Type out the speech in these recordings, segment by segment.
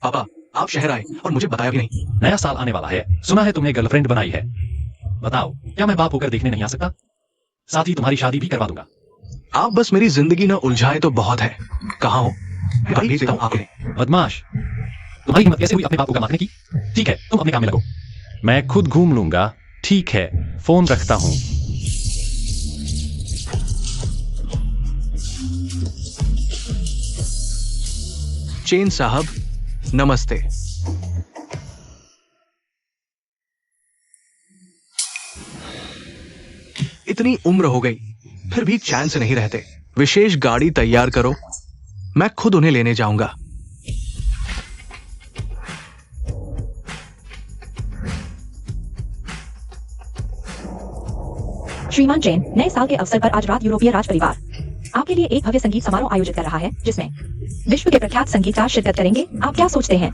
पापा, आप शहर आए और मुझे बताया भी नहीं। नया साल आने वाला है, सुना है तुमने गर्लफ्रेंड बनाई है। बताओ, क्या मैं बाप होकर देखने नहीं आ सकता? साथ ही तुम्हारी शादी भी करवा दूंगा। आप बस मेरी जिंदगी न उलझाए तो बहुत है। कहाँ हो? कल भेज देता हूँ आपको। बदमाश, तुम्हारी हिम्मत कैसे हुई अपने बाप को मारने की? ठीक है, तुम अपने काम में लगो। मैं खुद घूम लूंगा। ठीक है, फोन रखता हूँ। चेन साहब, नमस्ते। इतनी उम्र हो गई, फिर भी चैन से नहीं रहते। विशेष गाड़ी तैयार करो, मैं खुद उन्हें लेने जाऊंगा। श्रीमान जैन, नए साल के अवसर पर आज रात यूरोपीय राज परिवार आपके लिए एक भव्य संगीत समारोह आयोजित कर रहा है, जिसमें विश्व के प्रख्यात संगीतकार शिरकत करेंगे। आप क्या सोचते हैं?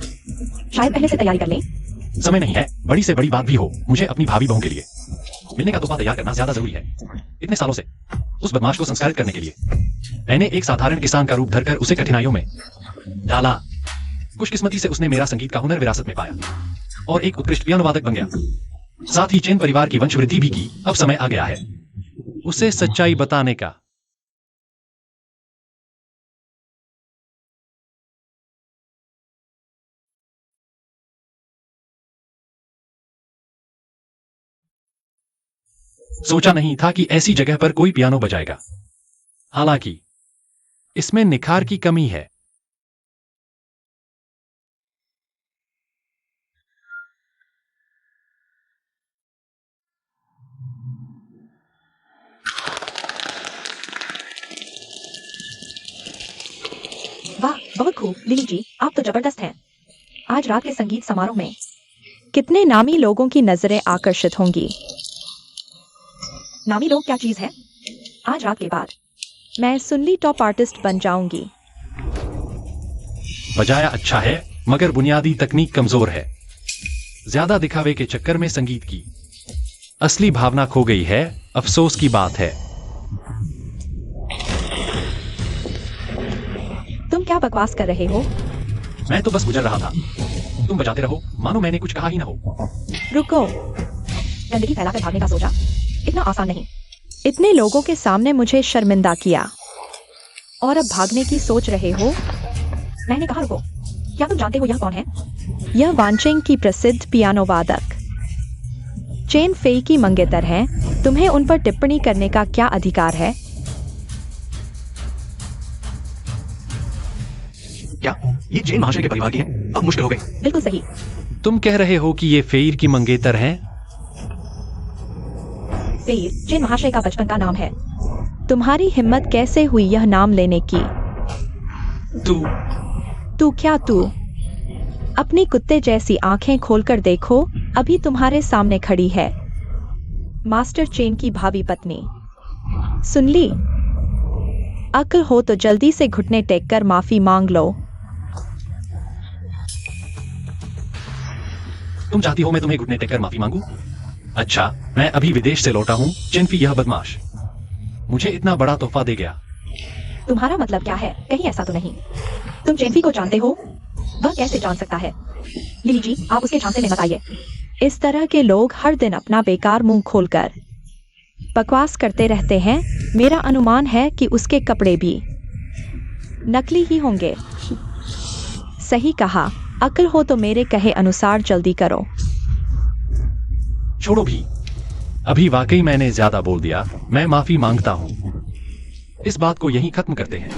शायद पहले से तैयारी कर लें। समय नहीं है, बड़ी से बड़ी बात भी हो, मुझे अपनी भाभी बहू के लिए मिलने का तोहफा तैयार करना ज्यादा जरूरी है। इतने सालों से उस बदमाश को संस्कारित करने के लिए मैंने एक साधारण किसान का रूप धरकर उसे कठिनाइयों में डाला। खुशकिस्मती से उसने मेरा संगीत का हुनर विरासत में पाया और एक उत्कृष्ट पियानो वादक बन गया। साथ ही चेन परिवार की वंशवृद्धि भी की। अब समय आ गया है उसे सच्चाई बताने का। सोचा नहीं था कि ऐसी जगह पर कोई पियानो बजाएगा। हालांकि इसमें निखार की कमी है। वाह, बहुत खूब लिली जी, आप तो जबरदस्त हैं। आज रात के संगीत समारोह में कितने नामी लोगों की नजरें आकर्षित होंगी। नामी लोग क्या चीज है? आज रात के बाद मैं सुनली टॉप आर्टिस्ट बन जाऊंगी। बजाया अच्छा है, मगर बुनियादी तकनीक कमजोर है। ज्यादा दिखावे के चक्कर में संगीत की असली भावना खो गई है। अफसोस की बात है। तुम क्या बकवास कर रहे हो? मैं तो बस गुजर रहा था, तुम बजाते रहो मानो मैंने कुछ कहा ही ना हो। रुको, गंदगी फैलाकर भागने का सोचा? इतना आसान नहीं। इतने लोगों के सामने मुझे शर्मिंदा किया और अब भागने की सोच रहे हो? मैंने कहा रुको। क्या तुम जानते हो यह कौन है? यह वानचेंग की प्रसिद्ध पियानो वादक चेन फेई की मंगेतर हैं। तुम्हें उन पर टिप्पणी करने का क्या अधिकार है? क्या ये चेन महाशय के परिवार की है? अब मुश्किल हो गई। बिल्कुल सही। तुम कह रहे हो कि ये फेर की मंगेतर हैं? फेर चेन महाशय का बचपन का नाम है। तुम्हारी हिम्मत कैसे हुई यह नाम लेने की? तू क्या तू? अपनी कुत्ते जैसी आंखें खोलकर देखो, अभी तुम्हारे सामने खड़ी है मास्टर चेन की भावी पत्नी। सुन ली? अक्ल हो तो जल्दी से घुटने टेक कर माफी मांग लो। तुम चाहती हो मैं तुम्हें घुटने टेक कर माफी मांगू? अच्छा, मैं अभी विदेश से लौटा हूँ। चेनफी यह बदमाश मुझे इतना बड़ा तोहफा दे गया। तुम्हारा मतलब क्या है? कहीं ऐसा तो नहीं तुम चेनफी को जानते हो? वह कैसे जान सकता है? लिली जी, आप उसके झांसे में मत आइए। इस तरह के लोग हर दिन अपना बेकार मुंह खोलकर बकवास करते रहते हैं। मेरा अनुमान है कि उसके कपड़े भी नकली ही होंगे। सही कहा। अक्ल हो तो मेरे कहे अनुसार जल्दी करो। छोड़ो भी, अभी वाकई मैंने ज्यादा बोल दिया। मैं माफी मांगता हूँ। इस बात को यहीं खत्म करते हैं।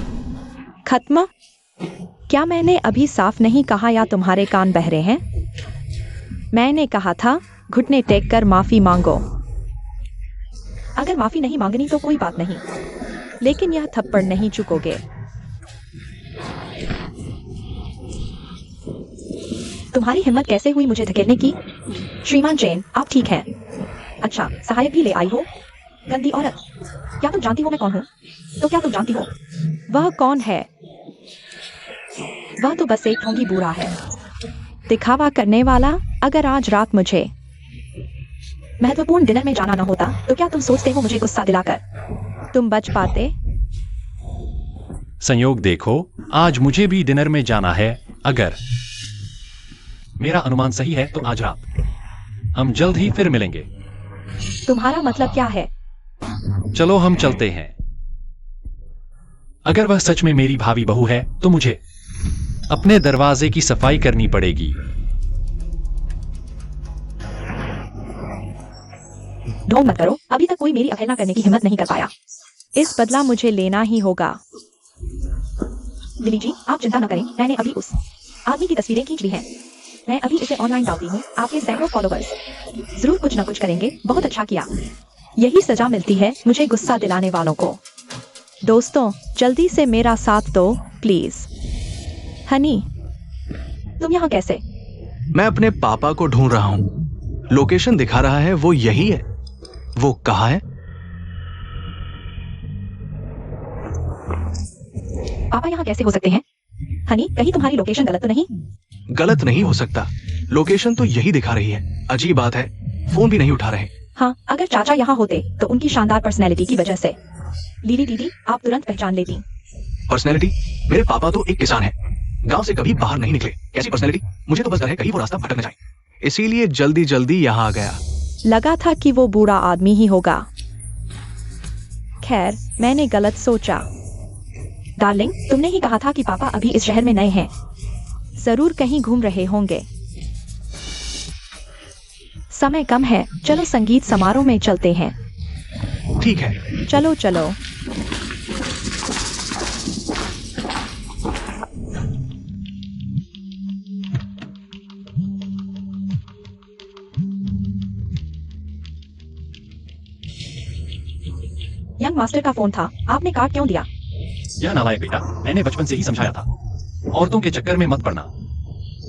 खत्म? क्या मैंने अभी साफ नहीं कहा या तुम्हारे कान बहरे हैं? मैंने कहा था घुटने टेक कर माफी मांगो। अगर माफी नहीं मांगनी तो कोई बात नहीं, लेकिन यह थप्पड़ नहीं चुकोगे। तुम्हारी हिम्मत कैसे हुई मुझे धकेलने की? श्रीमान जैन, आप ठीक हैं? अच्छा, सहायक भी ले आई हो? गंदी औरत। क्या तुम जानती हो मैं कौन हूँ? तो क्या तुम जानती हो वह कौन है? वह तो बस एक ढोंगी बूढ़ा है, दिखावा करने वाला। अगर आज रात मुझे महत्वपूर्ण डिनर में जाना न होता तो क्या तुम सोचते हो मुझे गुस्सा दिलाकर तुम बच पाते? संयोग देखो, आज मुझे भी डिनर में जाना है। अगर मेरा अनुमान सही है तो आज रात हम जल्द ही फिर मिलेंगे। तुम्हारा मतलब क्या है? चलो हम चलते हैं। अगर वह सच में मेरी भाभी बहू है तो मुझे अपने दरवाजे की सफाई करनी पड़ेगी। ढोंग मत करो, अभी तक कोई मेरी अवहेलना करने की हिम्मत नहीं कर पाया। इस बदला मुझे लेना ही होगा। लिली जी, आप चिंता न करें, मैंने अभी उस आदमी की तस्वीरें खींच ली हैं। मैं अभी इसे ऑनलाइन डालती हूँ। आपके सैकड़ों फॉलोवर्स जरूर कुछ न कुछ करेंगे। बहुत अच्छा किया। यही सजा मिलती है मुझे गुस्सा दिलाने वालों को। दोस्तों, जल्दी से मेरा साथ दो प्लीज। हनी, तुम यहाँ कैसे? मैं अपने पापा को ढूंढ रहा हूँ। लोकेशन दिखा रहा है, वो यही है। वो कहाँ है? पापा यहाँ कैसे हो सकते हैं? हनी, कहीं तुम्हारी लोकेशन गलत तो नहीं? गलत नहीं हो सकता, लोकेशन तो यही दिखा रही है। अजीब बात है, फोन भी नहीं उठा रहे। हाँ, अगर चाचा यहाँ होते तो उनकी शानदार पर्सनैलिटी की वजह से लिली दीदी आप तुरंत पहचान लेती। पर्सनैलिटी? मेरे पापा तो एक किसान है, गांव से कभी बाहर नहीं निकले। कैसी पर्सनैलिटी? मुझे तो बस डर है कहीं वो रास्ता भटक न जाए, इसीलिए जल्दी जल्दी यहाँ आ गया। लगा था कि वो बूढ़ा आदमी ही होगा। खैर, मैंने गलत सोचा। डार्लिंग, तुमने ही कहा था कि पापा अभी इस शहर में नए हैं, जरूर कहीं घूम रहे होंगे। समय कम है, चलो संगीत समारोह में चलते हैं। ठीक है। चलो चलो। यंग मास्टर का फोन था, आपने कार्ड क्यों दिया? यह नालायक बेटा, मैंने बचपन से ही समझाया था, औरतों के चक्कर में मत पड़ना।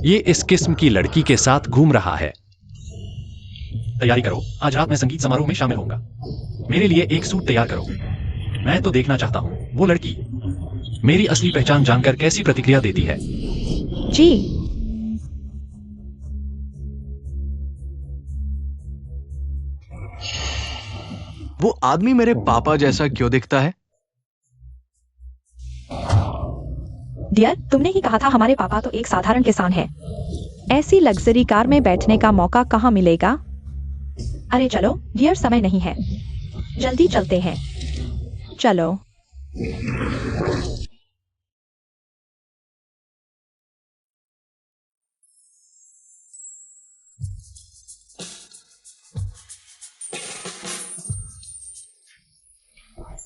ये इस किस्म की लड़की के साथ घूम रहा है। तैयारी करो, आज रात मैं संगीत समारोह में शामिल होऊंगा। मेरे लिए एक सूट तैयार करो। मैं तो देखना चाहता हूँ वो लड़की मेरी असली पहचान जानकर कैसी प्रतिक्रिया देती है। जी। वो आदमी मेरे पापा जैसा क्यों दिखता है? डियर, तुमने ही कहा था हमारे पापा तो एक साधारण किसान है। ऐसी लग्जरी कार में बैठने का मौका कहाँ मिलेगा? अरे चलो डियर, समय नहीं है, जल्दी चलते हैं। चलो।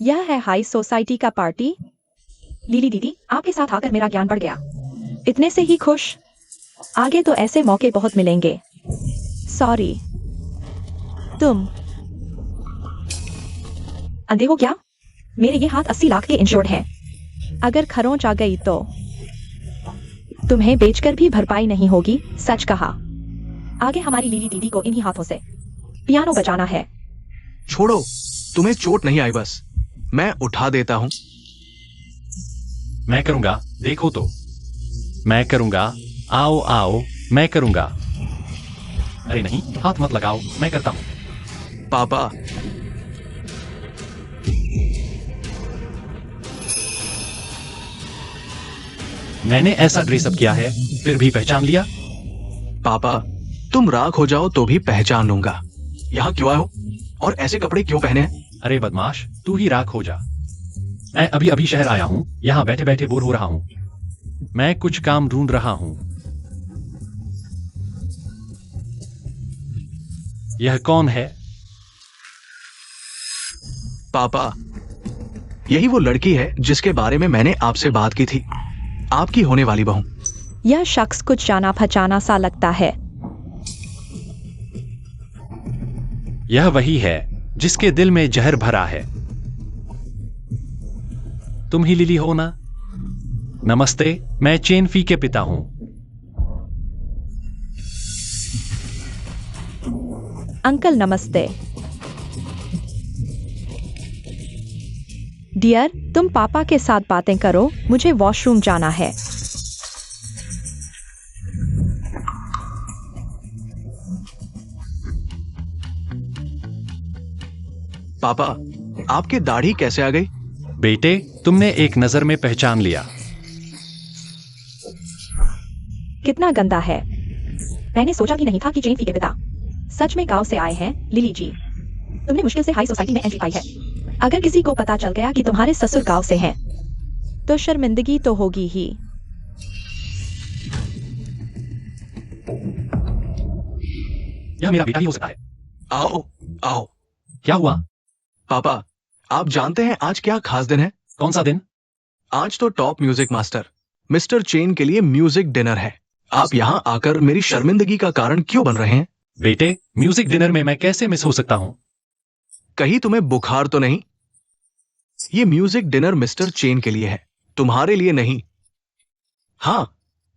यह है हाई सोसाइटी का पार्टी। लिली दीदी, आपके साथ आकर मेरा ज्ञान बढ़ गया। इतने से ही खुश? आगे तो ऐसे मौके बहुत मिलेंगे। सॉरी। तुम अंधे हो क्या? मेरे ये हाथ 80 लाख के इंश्योर्ड हैं। अगर खरोंच आ गई तो तुम्हें बेचकर भी भरपाई नहीं होगी। सच कहा। आगे हमारी लिली दीदी को इन्हीं हाथों से पियानो बजाना है। छोड़ो, तुम्हें चोट नहीं आई, बस मैं उठा देता हूँ। मैं करूंगा, देखो तो। मैं करूंगा, आओ आओ, मैं करूंगा। अरे नहीं, हाथ मत लगाओ, मैं करता हूं। पापा, मैंने ऐसा ड्रेसअप किया है, फिर भी पहचान लिया? पापा, तुम राख हो जाओ तो भी पहचान लूंगा। यहाँ क्यों आए हो और ऐसे कपड़े क्यों पहने हैं? अरे बदमाश, तू ही राख हो जा। मैं अभी अभी शहर आया हूँ, यहाँ बैठे बैठे बोर हो रहा हूँ। मैं कुछ काम ढूंढ रहा हूँ। यह कौन है? पापा, यही वो लड़की है जिसके बारे में मैंने आपसे बात की थी, आपकी होने वाली बहू। यह शख्स कुछ जाना पहचाना सा लगता है। यह वही है जिसके दिल में जहर भरा है। तुम ही लिली हो ना? नमस्ते, मैं चेनफी के पिता हूं। अंकल नमस्ते। डियर, तुम पापा के साथ बातें करो, मुझे वॉशरूम जाना है। पापा, आपकी दाढ़ी कैसे आ गई? बेटे, तुमने एक नजर में पहचान लिया। कितना गंदा है। मैंने सोचा भी नहीं था कि जेन फी के पिता सच में गांव से आए हैं। लिली जी, तुमने मुश्किल से हाई सोसाइटी में एंट्री पाई है। अगर किसी को पता चल गया कि तुम्हारे ससुर गांव से हैं, तो शर्मिंदगी तो होगी ही। यह मेरा बेटा ही हो सकता है। आओ आओ। क्या हुआ? पापा, आप जानते हैं आज क्या खास दिन है? कौन सा दिन? आज तो top music master mister chain के लिए म्यूजिक डिनर है। आप यहाँ आकर मेरी शर्मिंदगी का कारण क्यों बन रहे हैं? बेटे, म्यूजिक डिनर में मैं कैसे मिस हो सकता हूँ? कहीं तुम्हें बुखार तो नहीं? ये म्यूजिक डिनर मिस्टर चेन के लिए है, तुम्हारे लिए नहीं। हाँ,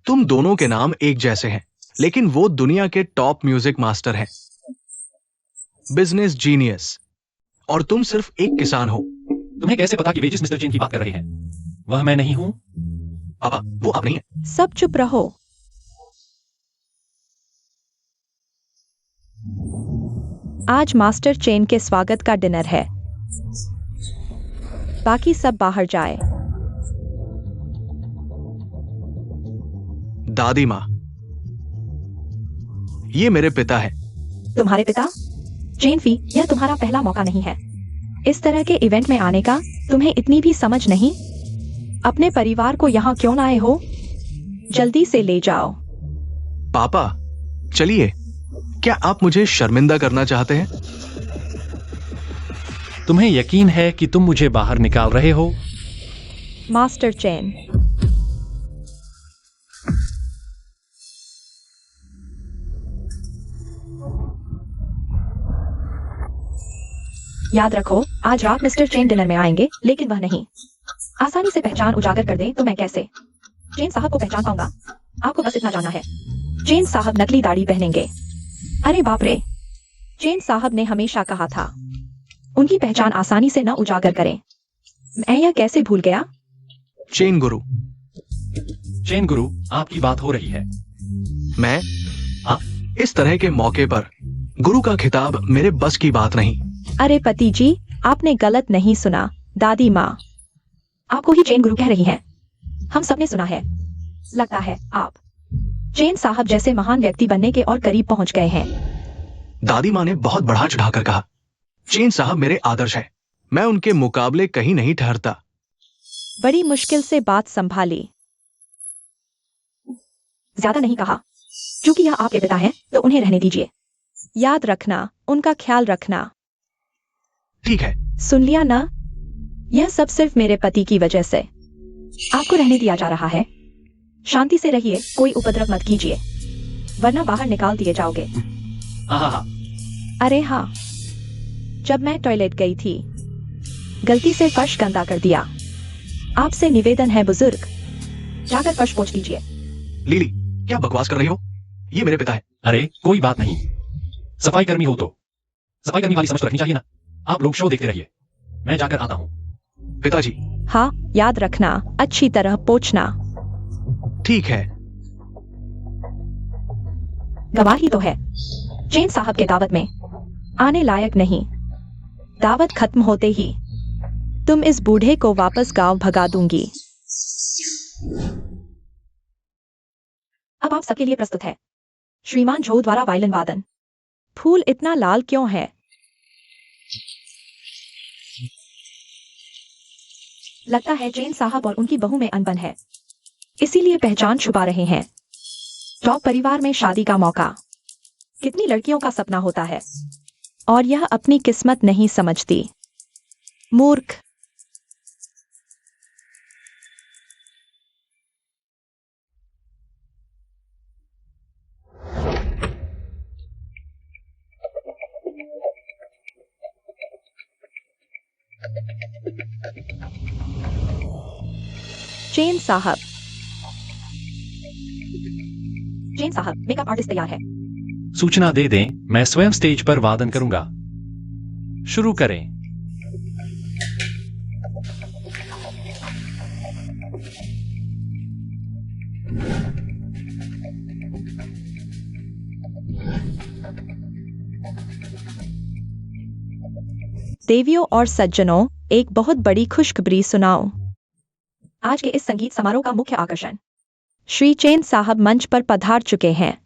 तुम दोनों के नाम एक जैसे हैं, लेकिन वो दुनिया के टॉप म्यूजिक मास्टर हैं, बिजनेस जीनियस, और तुम सिर्फ एक किसान हो। तुम्हें कैसे पता कि वे जिस मिस्टर चेन की बात कर रहे हैं वह मैं नहीं हूं? पापा, वो आप नहीं है। सब चुप रहो। आज मास्टर चेन के स्वागत का डिनर है। बाकी सब बाहर जाए। दादी माँ, ये मेरे पिता है। तुम्हारे पिता? चेन फी, यह तुम्हारा पहला मौका नहीं है। इस तरह के इवेंट में आने का तुम्हें इतनी भी समझ नहीं? अपने परिवार को यहाँ क्यों लाए हो? जल्दी से ले जाओ। पापा, चलिए। क्या आप मुझे शर्मिंदा करना चाहते हैं? तुम्हें यकीन है कि तुम मुझे बाहर निकाल रहे हो? मास्टर चेन, याद रखो, आज रात मिस्टर चेन डिनर में आएंगे, लेकिन वह नहीं आसानी से पहचान उजागर कर दे तो मैं कैसे चेन साहब को पहचान पाऊंगा? आपको बस इतना जानना है, चेन साहब नकली दाढ़ी पहनेंगे। अरे बाप रे, चेन साहब ने हमेशा कहा था उनकी पहचान आसानी से न उजागर करें। मैं यह कैसे भूल गया? चेन गुरु। चेन गुरु, आपकी बात हो रही है। मैं? हाँ। इस तरह के मौके पर गुरु का खिताब मेरे बस की बात नहीं। अरे पति जी, आपने गलत नहीं सुना। दादी माँ आपको ही चेन गुरु कह रही हैं। हम सबने सुना है। लगता है आप चेन साहब जैसे महान व्यक्ति बनने के और करीब पहुंच गए हैं। दादी माँ ने बहुत बढ़ा चढ़ाकर कहा, चेन साहब मेरे आदर्श है, मैं उनके मुकाबले कहीं नहीं ठहरता। बड़ी मुश्किल से बात संभाली। ज्यादा नहीं कहा। क्योंकि यह आपके पिता हैं, तो उन्हें रहने दीजिए। याद रखना, उनका ख्याल रखना। ठीक है। सुन लिया ना? यह सब सिर्फ मेरे पति की वजह से आपको रहने दिया जा रहा है। शांति से रहिए, कोई उपद्रव मत कीजिए, वरना बाहर निकाल दिए जाओगे। अरे हाँ, जब मैं टॉयलेट गई थी, गलती से फर्श गंदा कर दिया। आपसे निवेदन है बुजुर्ग, जाकर फर्श पोंछ लीजिए। लीली, क्या बकवास कर रही हो? ये मेरे पिता है। अरे कोई बात नहीं, सफाई कर्मी हो तो सफाई करने वाली समझ तो रखनी चाहिए ना। आप लोग शो देखते रहिए, मैं जाकर आता हूँ। पिताजी। हाँ, याद रखना, अच्छी तरह पोंछना। ठीक है। गवाही तो है, चेन साहब के दावत में आने लायक नहीं। दावत खत्म होते ही तुम इस बूढ़े को वापस गांव भगा दूंगी। अब आप सबके लिए प्रस्तुत है श्रीमान झो द्वारा वायलिन वादन। फूल इतना लाल क्यों है? लगता है चेन साहब और उनकी बहू में अनबन है, इसीलिए पहचान छुपा रहे हैं। टॉप परिवार में शादी का मौका कितनी लड़कियों का सपना होता है, और यह अपनी किस्मत नहीं समझती। मूर्ख। चेन साहब, चेन साहब, मेकअप आर्टिस्ट तैयार है। सूचना दे दें, मैं स्वयं स्टेज पर वादन करूंगा। शुरू करें। देवियों और सज्जनों, एक बहुत बड़ी खुशखबरी सुनाओ। आज के इस संगीत समारोह का मुख्य आकर्षण श्री चेन साहब मंच पर पधार चुके हैं।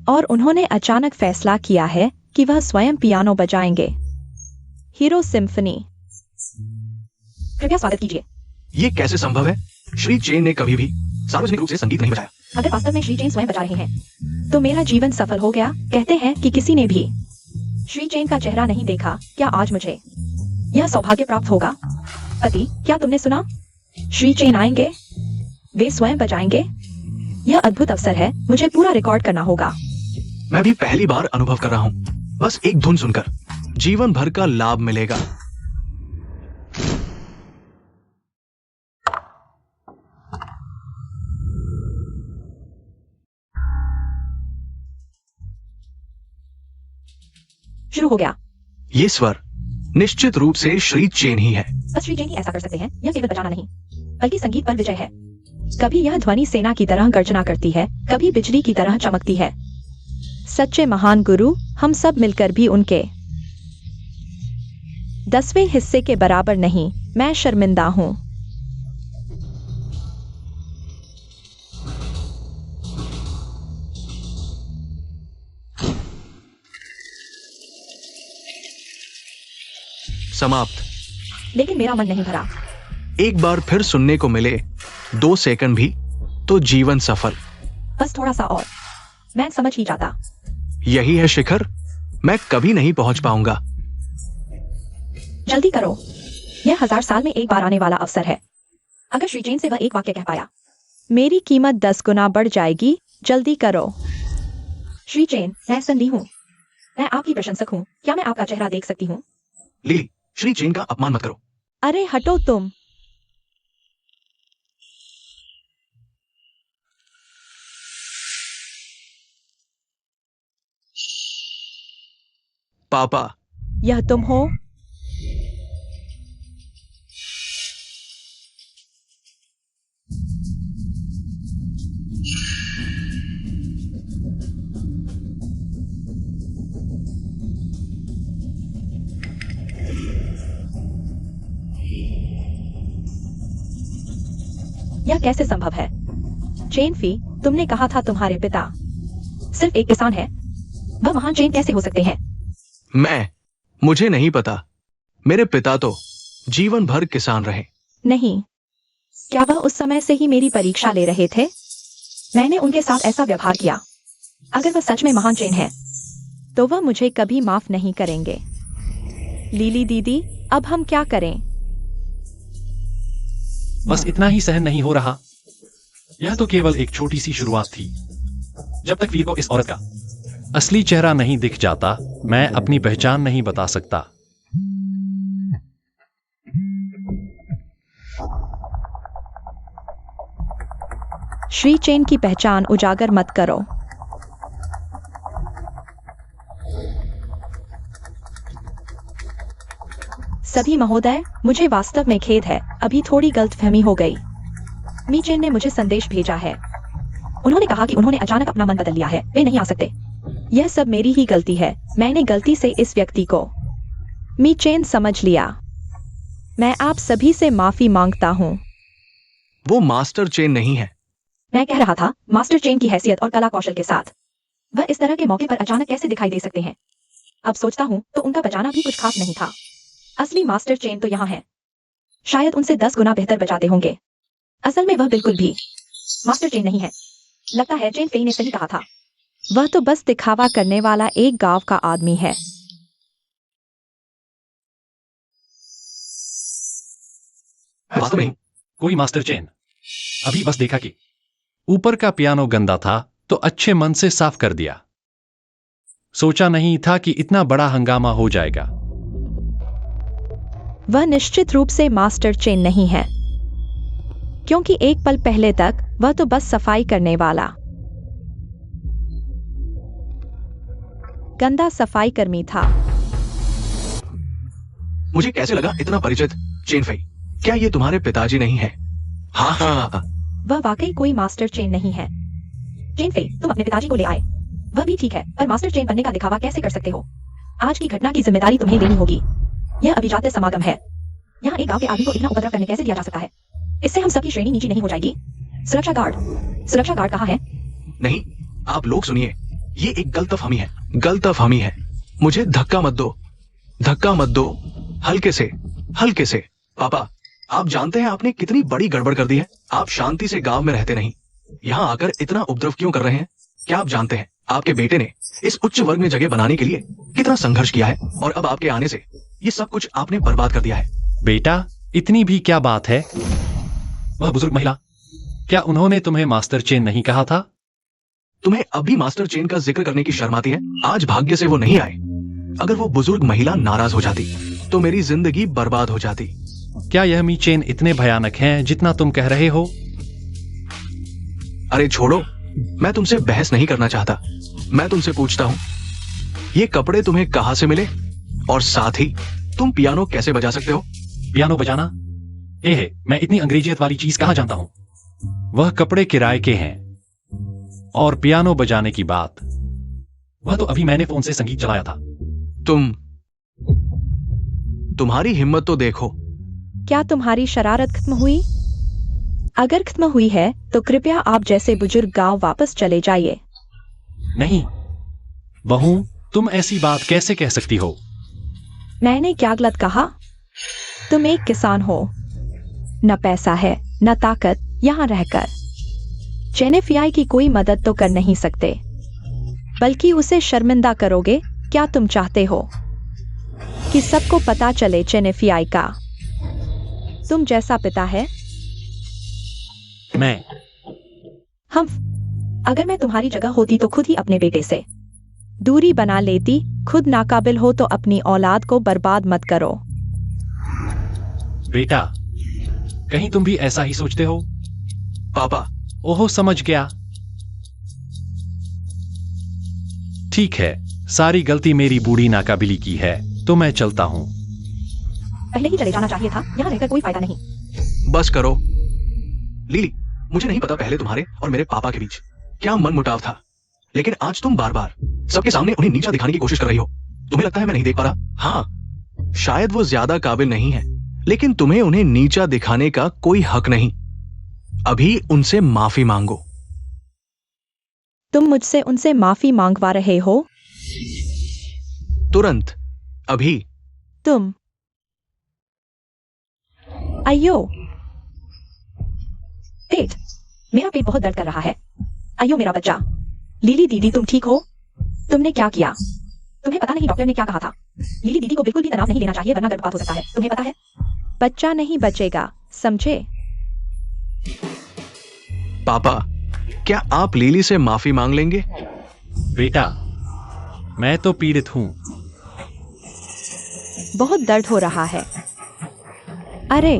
और उन्होंने अचानक फैसला किया है कि वह स्वयं पियानो बजाएंगे। Hero symphony. कृपया स्वागत कीजिए। ये कैसे संभव है? श्री चेन ने कभी भी सार्वजनिक रूप से संगीत नहीं बजाया। अगर वास्तव में श्री चेन स्वयं बजा रहे हैं तो मेरा जीवन सफल हो गया। कहते हैं कि किसी ने भी श्री चेन का चेहरा नहीं देखा। क्या आज मुझे यह सौभाग्य प्राप्त होगा? पति, क्या तुमने सुना? श्री चेन आएंगे, वे स्वयं बजाएंगे। यह अद्भुत अवसर है, मुझे पूरा रिकॉर्ड करना होगा। मैं भी पहली बार अनुभव कर रहा हूँ। बस एक धुन सुनकर जीवन भर का लाभ मिलेगा। शुरू हो गया। ये स्वर निश्चित रूप से श्री चेन ही है। बस श्री चेन ही ऐसा कर सकते हैं। यह केवल बजाना नहीं, बल्कि संगीत पर विजय है। कभी यह ध्वनि सेना की तरह गर्जना करती है, कभी बिजली की तरह चमकती है। सच्चे महान गुरु, हम सब मिलकर भी उनके 10वें हिस्से के बराबर नहीं। मैं शर्मिंदा हूं। समाप्त। लेकिन मेरा मन नहीं भरा। एक बार फिर सुनने को मिले 2 सेकंड भी तो जीवन सफल। बस थोड़ा सा और, मैं समझ ही जाता। यही है शिखर। मैं कभी नहीं पहुंच पाऊंगा। जल्दी करो, यह 1000 साल में एक बार आने वाला अवसर है। अगर श्री चेन से वह एक वाक्य कह पाया, मेरी कीमत 10 गुना बढ़ जाएगी। जल्दी करो। श्री चेन, मैं संधि हूँ। मैं आपकी प्रशंसक हूँ। क्या मैं आपका चेहरा देख सकती हूँ? लिली, श्री चेन का अपमान मत करो। अरे हटो तुम। पापा, यह तुम हो? यह कैसे संभव है? चेन फी, तुमने कहा था तुम्हारे पिता सिर्फ एक किसान है। वह महान चेन कैसे हो सकते हैं? मुझे नहीं पता। मेरे पिता तो जीवन भर किसान रहे। नहीं, क्या वह उस समय से ही मेरी परीक्षा ले रहे थे? मैंने उनके साथ ऐसा व्यवहार किया। अगर वह सच में महान चेन है तो वह मुझे कभी माफ नहीं करेंगे। लीली दीदी, अब हम क्या करें? बस इतना ही सहन नहीं हो रहा। यह तो केवल एक छोटी सी शुरुआत थी। जब तक वीर को इस औरत का असली चेहरा नहीं दिख जाता, मैं अपनी पहचान नहीं बता सकता। श्री चेन की पहचान उजागर मत करो। सभी महोदय, मुझे वास्तव में खेद है। अभी थोड़ी गलतफहमी हो गई। मी चेन ने मुझे संदेश भेजा है। उन्होंने कहा कि उन्होंने अचानक अपना मन बदल लिया है, वे नहीं आ सकते। यह सब मेरी ही गलती है। मैंने गलती से इस व्यक्ति को मी चेन समझ लिया। मैं आप सभी से माफी मांगता हूँ। वो मास्टर चेन नहीं है। मैं कह रहा था, मास्टर चेन की हैसियत और कला कौशल के साथ वह इस तरह के मौके पर अचानक कैसे दिखाई दे सकते हैं? अब सोचता हूँ तो उनका बजाना भी कुछ खास नहीं था। असली मास्टर चेन तो यहाँ है। शायद उनसे 10 गुना बेहतर बजाते होंगे। असल में वह बिल्कुल भी मास्टर चेन नहीं है। लगता है चेन फेई ने सही कहा था। वह तो बस दिखावा करने वाला एक गांव का आदमी है। वास्तव में कोई मास्टर चेन। अभी बस देखा कि ऊपर का पियानो गंदा था तो अच्छे मन से साफ कर दिया। सोचा नहीं था कि इतना बड़ा हंगामा हो जाएगा। वह निश्चित रूप से मास्टर चेन नहीं है, क्योंकि एक पल पहले तक वह तो बस सफाई करने वाला गंदा सफाई कर्मी था। मुझे कैसे लगा इतना परिचित? चेन फेई, क्या ये तुम्हारे पिताजी नहीं है? हाँ हाँ। वह वाकई कोई मास्टर चेन नहीं है। चेन फेई, तुम अपने पिताजी को ले आए, वह भी ठीक है, पर मास्टर चेन बनने का दिखावा कैसे कर सकते हो? आज की घटना की जिम्मेदारी तुम्हें लेनी होगी। यह अभिजात्य समागम है। यहाँ एक गांव के आदमी को इतना उपद्रव करने कैसे दिया जा सकता है? इससे हम सबकी श्रेणी नीची नहीं हो जाएगी? सुरक्षा गार्ड कहाँ है? नहीं, आप लोग सुनिए। ये एक गलतफहमी है, गलतफहमी है। मुझे धक्का मत दो, धक्का मत दो, हल्के से, हल्के से। पापा, आप जानते हैं आपने कितनी बड़ी गड़बड़ कर दी है। आप शांति से गांव में रहते नहीं, यहाँ आकर इतना उपद्रव क्यों कर रहे हैं? क्या आप जानते हैं आपके बेटे ने इस उच्च वर्ग में जगह बनाने के लिए कितना संघर्ष किया है, और अब आपके आने से ये सब कुछ आपने बर्बाद कर दिया है। बेटा, इतनी भी क्या बात है? वह बुजुर्ग महिला, क्या उन्होंने तुम्हें मास्टर चेन नहीं कहा था? तुम्हें अब भी मास्टर चेन का जिक्र करने की शर्म आती है? आज भाग्य से वो नहीं आए। अगर वो बुजुर्ग महिला नाराज हो जाती तो मेरी जिंदगी बर्बाद हो जाती। क्या यह मी चेन इतने भयानक हैं जितना तुम कह रहे हो? अरे छोड़ो, मैं तुमसे बहस नहीं करना चाहता। मैं तुमसे पूछता हूँ, ये कपड़े तुम्हें कहाँ से मिले, और साथ ही तुम पियानो कैसे बजा सकते हो? पियानो बजाना? मैं इतनी अंग्रेजियत वाली चीज कहाँ जानता हूँ। वह कपड़े किराए के हैं, और पियानो बजाने की बात, वह तो अभी मैंने फोन से संगीत चलाया था। तुम्हारी हिम्मत तो देखो। क्या तुम्हारी शरारत खत्म हुई? अगर खत्म हुई है तो कृपया आप जैसे बुजुर्ग गांव वापस चले जाइए। नहीं बहू, तुम ऐसी बात कैसे कह सकती हो? मैंने क्या गलत कहा? तुम एक किसान हो, न पैसा है न ताकत यहाँ रहकर जेनेफियाई की कोई मदद तो कर नहीं सकते, बल्कि उसे शर्मिंदा करोगे। क्या तुम चाहते हो कि सबको पता चले जेनेफियाई का तुम जैसा पिता है? अगर मैं तुम्हारी जगह होती तो खुद ही अपने बेटे से दूरी बना लेती। खुद नाकाबिल हो तो अपनी औलाद को बर्बाद मत करो। बेटा, कहीं तुम भी ऐसा ही सोचते हो? पापा, ओहो, समझ गया। ठीक है, सारी गलती मेरी बूढ़ी नाकाबिली की है, तो मैं चलता हूं। पहले ही चले जाना चाहिए था, यहाँ रहकर कोई फायदा नहीं। बस करो लीली, मुझे नहीं पता पहले तुम्हारे और मेरे पापा के बीच क्या मनमुटाव था, लेकिन आज तुम बार बार सबके सामने उन्हें नीचा दिखाने की कोशिश कर रही हो। तुम्हें लगता है मैं नहीं देख पा रहा? हाँ, शायद वो ज्यादा काबिल नहीं है, लेकिन तुम्हें उन्हें नीचा दिखाने का कोई हक नहीं। अभी उनसे माफी मांगो। तुम मुझसे उनसे माफी मांगवा रहे हो? तुरंत, अभी। तुम अयो, पेट, मेरा पेट बहुत दर्द कर रहा है। अयो मेरा बच्चा। लीली दीदी, तुम ठीक हो? तुमने क्या किया? तुम्हें पता नहीं डॉक्टर ने क्या कहा था? लीली दीदी को बिल्कुल भी तनाव नहीं लेना चाहिए, वरना गर्भपात हो सकता है। तुम्हें पता है? बच्चा नहीं बचेगा, समझे? पापा, क्या आप लीली से माफी मांग लेंगे? बेटा, मैं तो पीड़ित हूं। बहुत दर्द हो रहा है। अरे,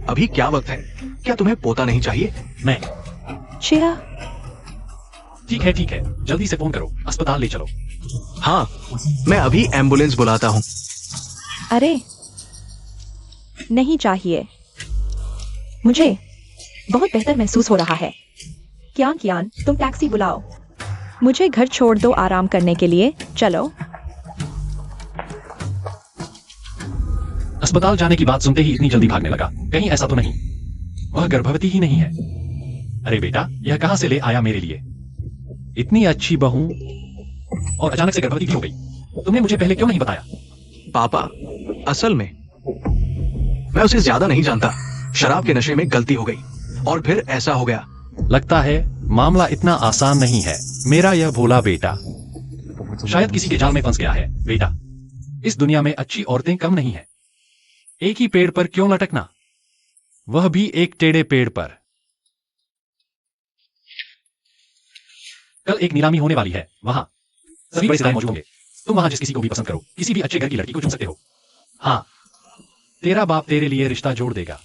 अभी क्या वक्त है? क्या तुम्हें पोता नहीं चाहिए? मैं चिया, ठीक है, जल्दी से फोन करो, अस्पताल ले चलो। हाँ, मैं अभी एम्बुलेंस बुलाता हूँ। अरे नहीं चाहिए, मुझे बहुत बेहतर महसूस हो रहा है। कियान, तुम टैक्सी बुलाओ। मुझे घर छोड़ दो आराम करने के लिए। चलो। अस्पताल जाने की बात सुनते ही इतनी जल्दी भागने लगा, कहीं ऐसा तो नहीं वह गर्भवती ही नहीं है? अरे बेटा, यह कहां से ले आया मेरे लिए? इतनी अच्छी बहू और अचानक से गर्भवती भी हो गई। तुमने मुझे पहले क्यों नहीं बताया? पापा, असल में मैं उसे ज्यादा नहीं जानता। शराब के नशे में गलती हो गई और फिर ऐसा हो गया। लगता है मामला इतना आसान नहीं है मेरा यह भोला बेटा। शायद किसी के जाल में फंस गया है। बेटा, इस दुनिया में अच्छी औरतें कम नहीं है। एक ही पेड़ पर क्यों लटकना, वह भी एक टेढ़े पेड़ पर। कल एक नीलामी होने वाली है, वहां सभी बड़े सितारे मौजूद होंगे। तुम वहां जिस किसी को भी पसंद करो, किसी भी अच्छे घर की लड़की को चुन सकते हो। हाँ, तेरा बाप तेरे लिए रिश्ता जोड़ देगा।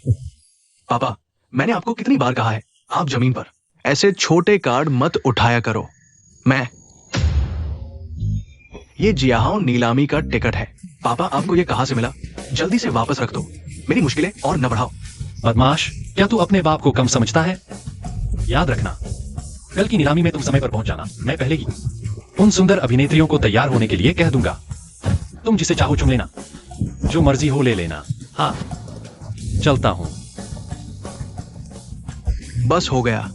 पापा, मैंने आपको कितनी बार कहा है, आप जमीन पर ऐसे छोटे कार्ड मत उठाया करो। ये जियाहाओ नीलामी का टिकट है। पापा, आपको ये कहां से मिला? जल्दी से वापस रख दो, मेरी मुश्किलें और न बढ़ाओ। बदमाश, क्या तू अपने बाप को कम समझता है? याद रखना, कल की नीलामी में तुम समय पर पहुंच जाना। मैं पहले ही उन सुंदर अभिनेत्रियों को तैयार होने के लिए कह दूंगा। तुम जिसे चाहो चुन लेना, जो मर्जी हो ले लेना। हाँ, चलता हूं। बस हो गया।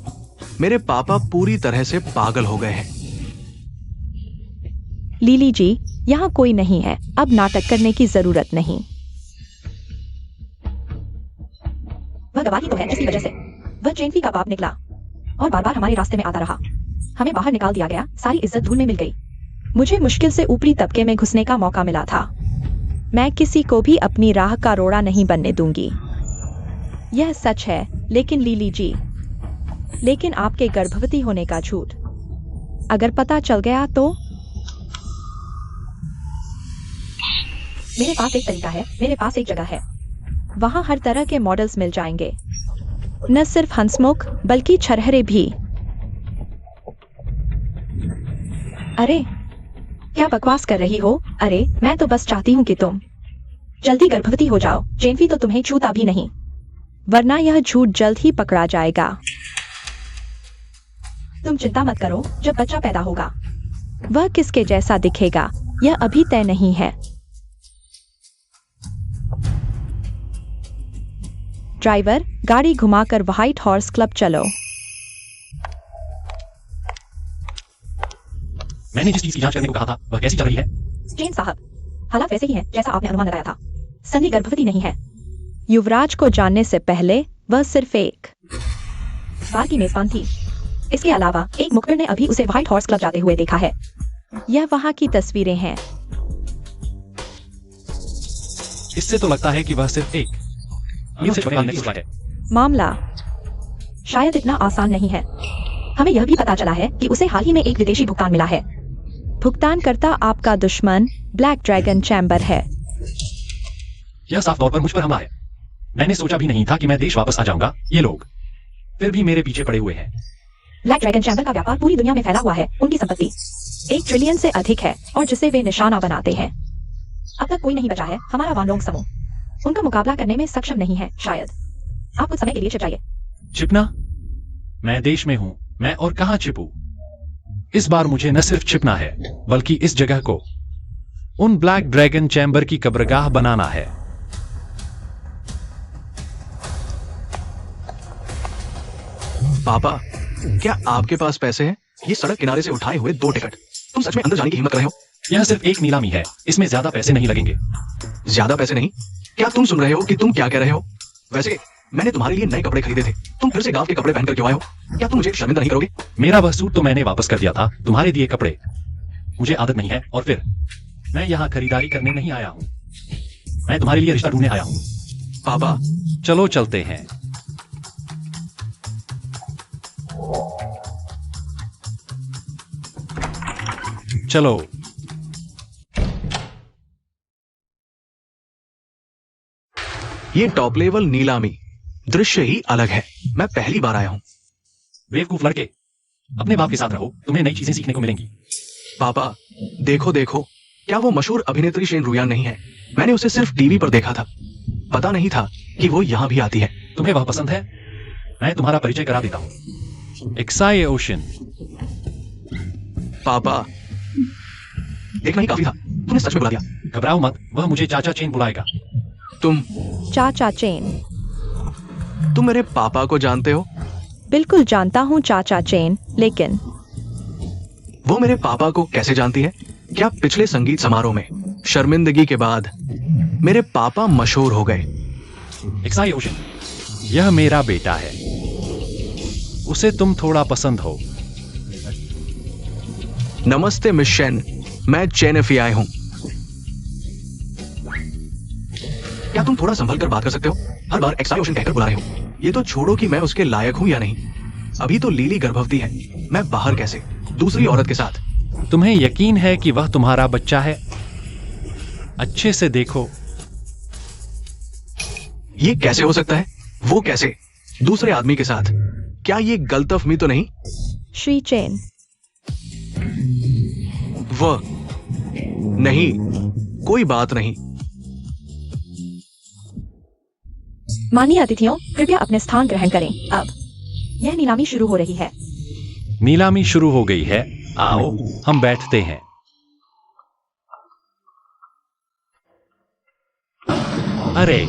मेरे पापा पूरी तरह से पागल हो गए हैं। लिली जी, यहाँ कोई नहीं है, अब नाटक करने की जरूरत नहीं। वह गवाही तो है जिसकी वजह से वह चेनफी का बाप निकला और बार बार हमारे रास्ते में आता रहा। हमें बाहर निकाल दिया गया, सारी इज्जत धूल में मिल गई। मुझे मुश्किल से ऊपरी तबके में घुसने का मौका मिला था। मैं किसी को भी अपनी राह का रोड़ा नहीं बनने दूंगी। यह सच है, लेकिन लिली जी, लेकिन आपके गर्भवती होने का झूठ अगर पता चल गया तो? मेरे पास एक तरीका है, मेरे पास एक जगह है, वहां हर तरह के मॉडल्स मिल जाएंगे, न सिर्फ हंसमुख बल्कि छरहरे भी। अरे क्या बकवास कर रही हो? अरे मैं तो बस चाहती हूँ कि तुम जल्दी गर्भवती हो जाओ। चेनफी तो तुम्हें छूता भी नहीं, वरना यह झूठ जल्द ही पकड़ा जाएगा। तुम चिंता मत करो, जब बच्चा पैदा होगा वह किसके जैसा दिखेगा यह अभी तय नहीं है। ड्राइवर, गाड़ी घुमाकर व्हाइट हॉर्स क्लब चलो। मैंने जिस चीज की जांच करने को कहा था वह कैसी चल रही है? चेन साहब, हालात वैसे ही हैं जैसा आपने अनुमान लगाया था। सनी गर्भवती नहीं है। युवराज को जानने से पहले वह सिर्फ एक बार की मेजबान थी। इसके अलावा एक मुखबिर ने अभी उसे व्हाइट हॉर्स क्लब जाते हुए देखा है। यह वहां की तस्वीरें हैं। इससे तो लगता है कि वह सिर्फ एक ये उसे छुपाने की कोशिश है। मामला शायद इतना आसान नहीं है। हमें यह भी पता चला है कि उसे हाल ही में एक विदेशी भुगतान मिला है। भुगतानकर्ता आपका दुश्मन ब्लैक ड्रैगन चैम्बर है। यह साफ तौर पर मुझ पर हमला है। मैंने सोचा भी नहीं था कि मैं देश वापस आ जाऊंगा। ये लोग फिर भी मेरे पीछे पड़े हुए हैं। ब्लैक ड्रैगन चैम्बर का व्यापार पूरी दुनिया में फैला हुआ है। उनकी संपत्ति 1 ट्रिलियन से अधिक है और जिसे वे निशाना बनाते हैं। अब तक कोई नहीं बचा है। हमारा वानलोंग समूह उनका मुकाबला करने में सक्षम नहीं है। शायद आप कुछ समय के लिए छिप जाइए। छिपना? मैं देश में हूं, मैं और कहां छिपूं? इस बार मुझे न सिर्फ छिपना है बल्कि इस जगह को उन ब्लैक ड्रैगन चैम्बर की कब्रगाह बनाना है। पापा, क्या आपके पास पैसे हैं? ये सड़क किनारे से उठाए हुए 2 टिकट। तुम सच में अंदर जाने की हिम्मत कर रहे हो? यह सिर्फ एक नीलामी है, इसमें ज्यादा पैसे नहीं लगेंगे। ज्यादा पैसे नहीं? क्या तुम सुन रहे हो कि तुम क्या कह रहे हो? वैसे मैंने तुम्हारे लिए नए कपड़े खरीदे थे, तुम फिर से गांव के कपड़े पहनकर क्यों आए हो? क्या तुम मुझे शर्मिंदा नहीं करोगे? मेरा वह सूट तो मैंने वापस कर दिया था। तुम्हारे दिए कपड़े मुझे आदत नहीं है, और फिर मैं यहाँ खरीदारी करने नहीं आया हूँ। मैं तुम्हारे लिए रिश्ता ढूंढने आया हूँ। पापा, चलो चलते हैं। चलो। ये टॉप लेवल नीलामी दृश्य ही अलग है। मैं पहली बार आया हूँ। बेवकूफ लड़के, अपने बाप के साथ रहो, तुम्हें नई चीजें सीखने को मिलेंगी। पापा, देखो देखो, क्या वो मशहूर अभिनेत्री शेन रुयान नहीं है? मैंने उसे सिर्फ टीवी पर देखा था, पता नहीं था कि वो यहाँ भी आती है। तुम्हें वह पसंद है? मैं तुम्हारा परिचय करा देता हूँ। एक्साई ओशन। पापा, देखना ही काफी था, तुमने सच में बुला दिया। घबराओ मत, वह मुझे चाचा चेन बुलाएगा। तुम चाचा चेन? तुम मेरे पापा को जानते हो? बिल्कुल जानता हूँ चाचा चेन, लेकिन वो मेरे पापा को कैसे जानती है? क्या पिछले संगीत समारोह में शर्मिंदगी के बाद मेरे पापा मशहूर हो गए? एक्साई ओशन, यह मेरा बेटा है, उसे तुम थोड़ा पसंद हो। नमस्ते मिस शेन, मैं चेनफियाई हूं। क्या तुम थोड़ा संभल कर बात कर सकते हो? हर बार एक्साई ओशन कहकर बुला रहे हो। ये तो छोड़ो कि मैं उसके लायक हूं या नहीं। अभी तो लीली गर्भवती है, मैं बाहर कैसे, दूसरी औरत के साथ? तुम्हें यकीन है कि वह तुम्हारा बच्चा है? अच्छे से देखो। ये कैसे हो सकता है? वो कैसे, दूसरे आदमी के साथ? क्या ये गलतफहमी तो नहीं? श्री चेन? वह नहीं, कोई बात नहीं। माननीय अतिथियों, कृपया अपने स्थान ग्रहण करें। अब यह नीलामी शुरू हो रही है। नीलामी शुरू हो गई है, आओ हम बैठते हैं। अरे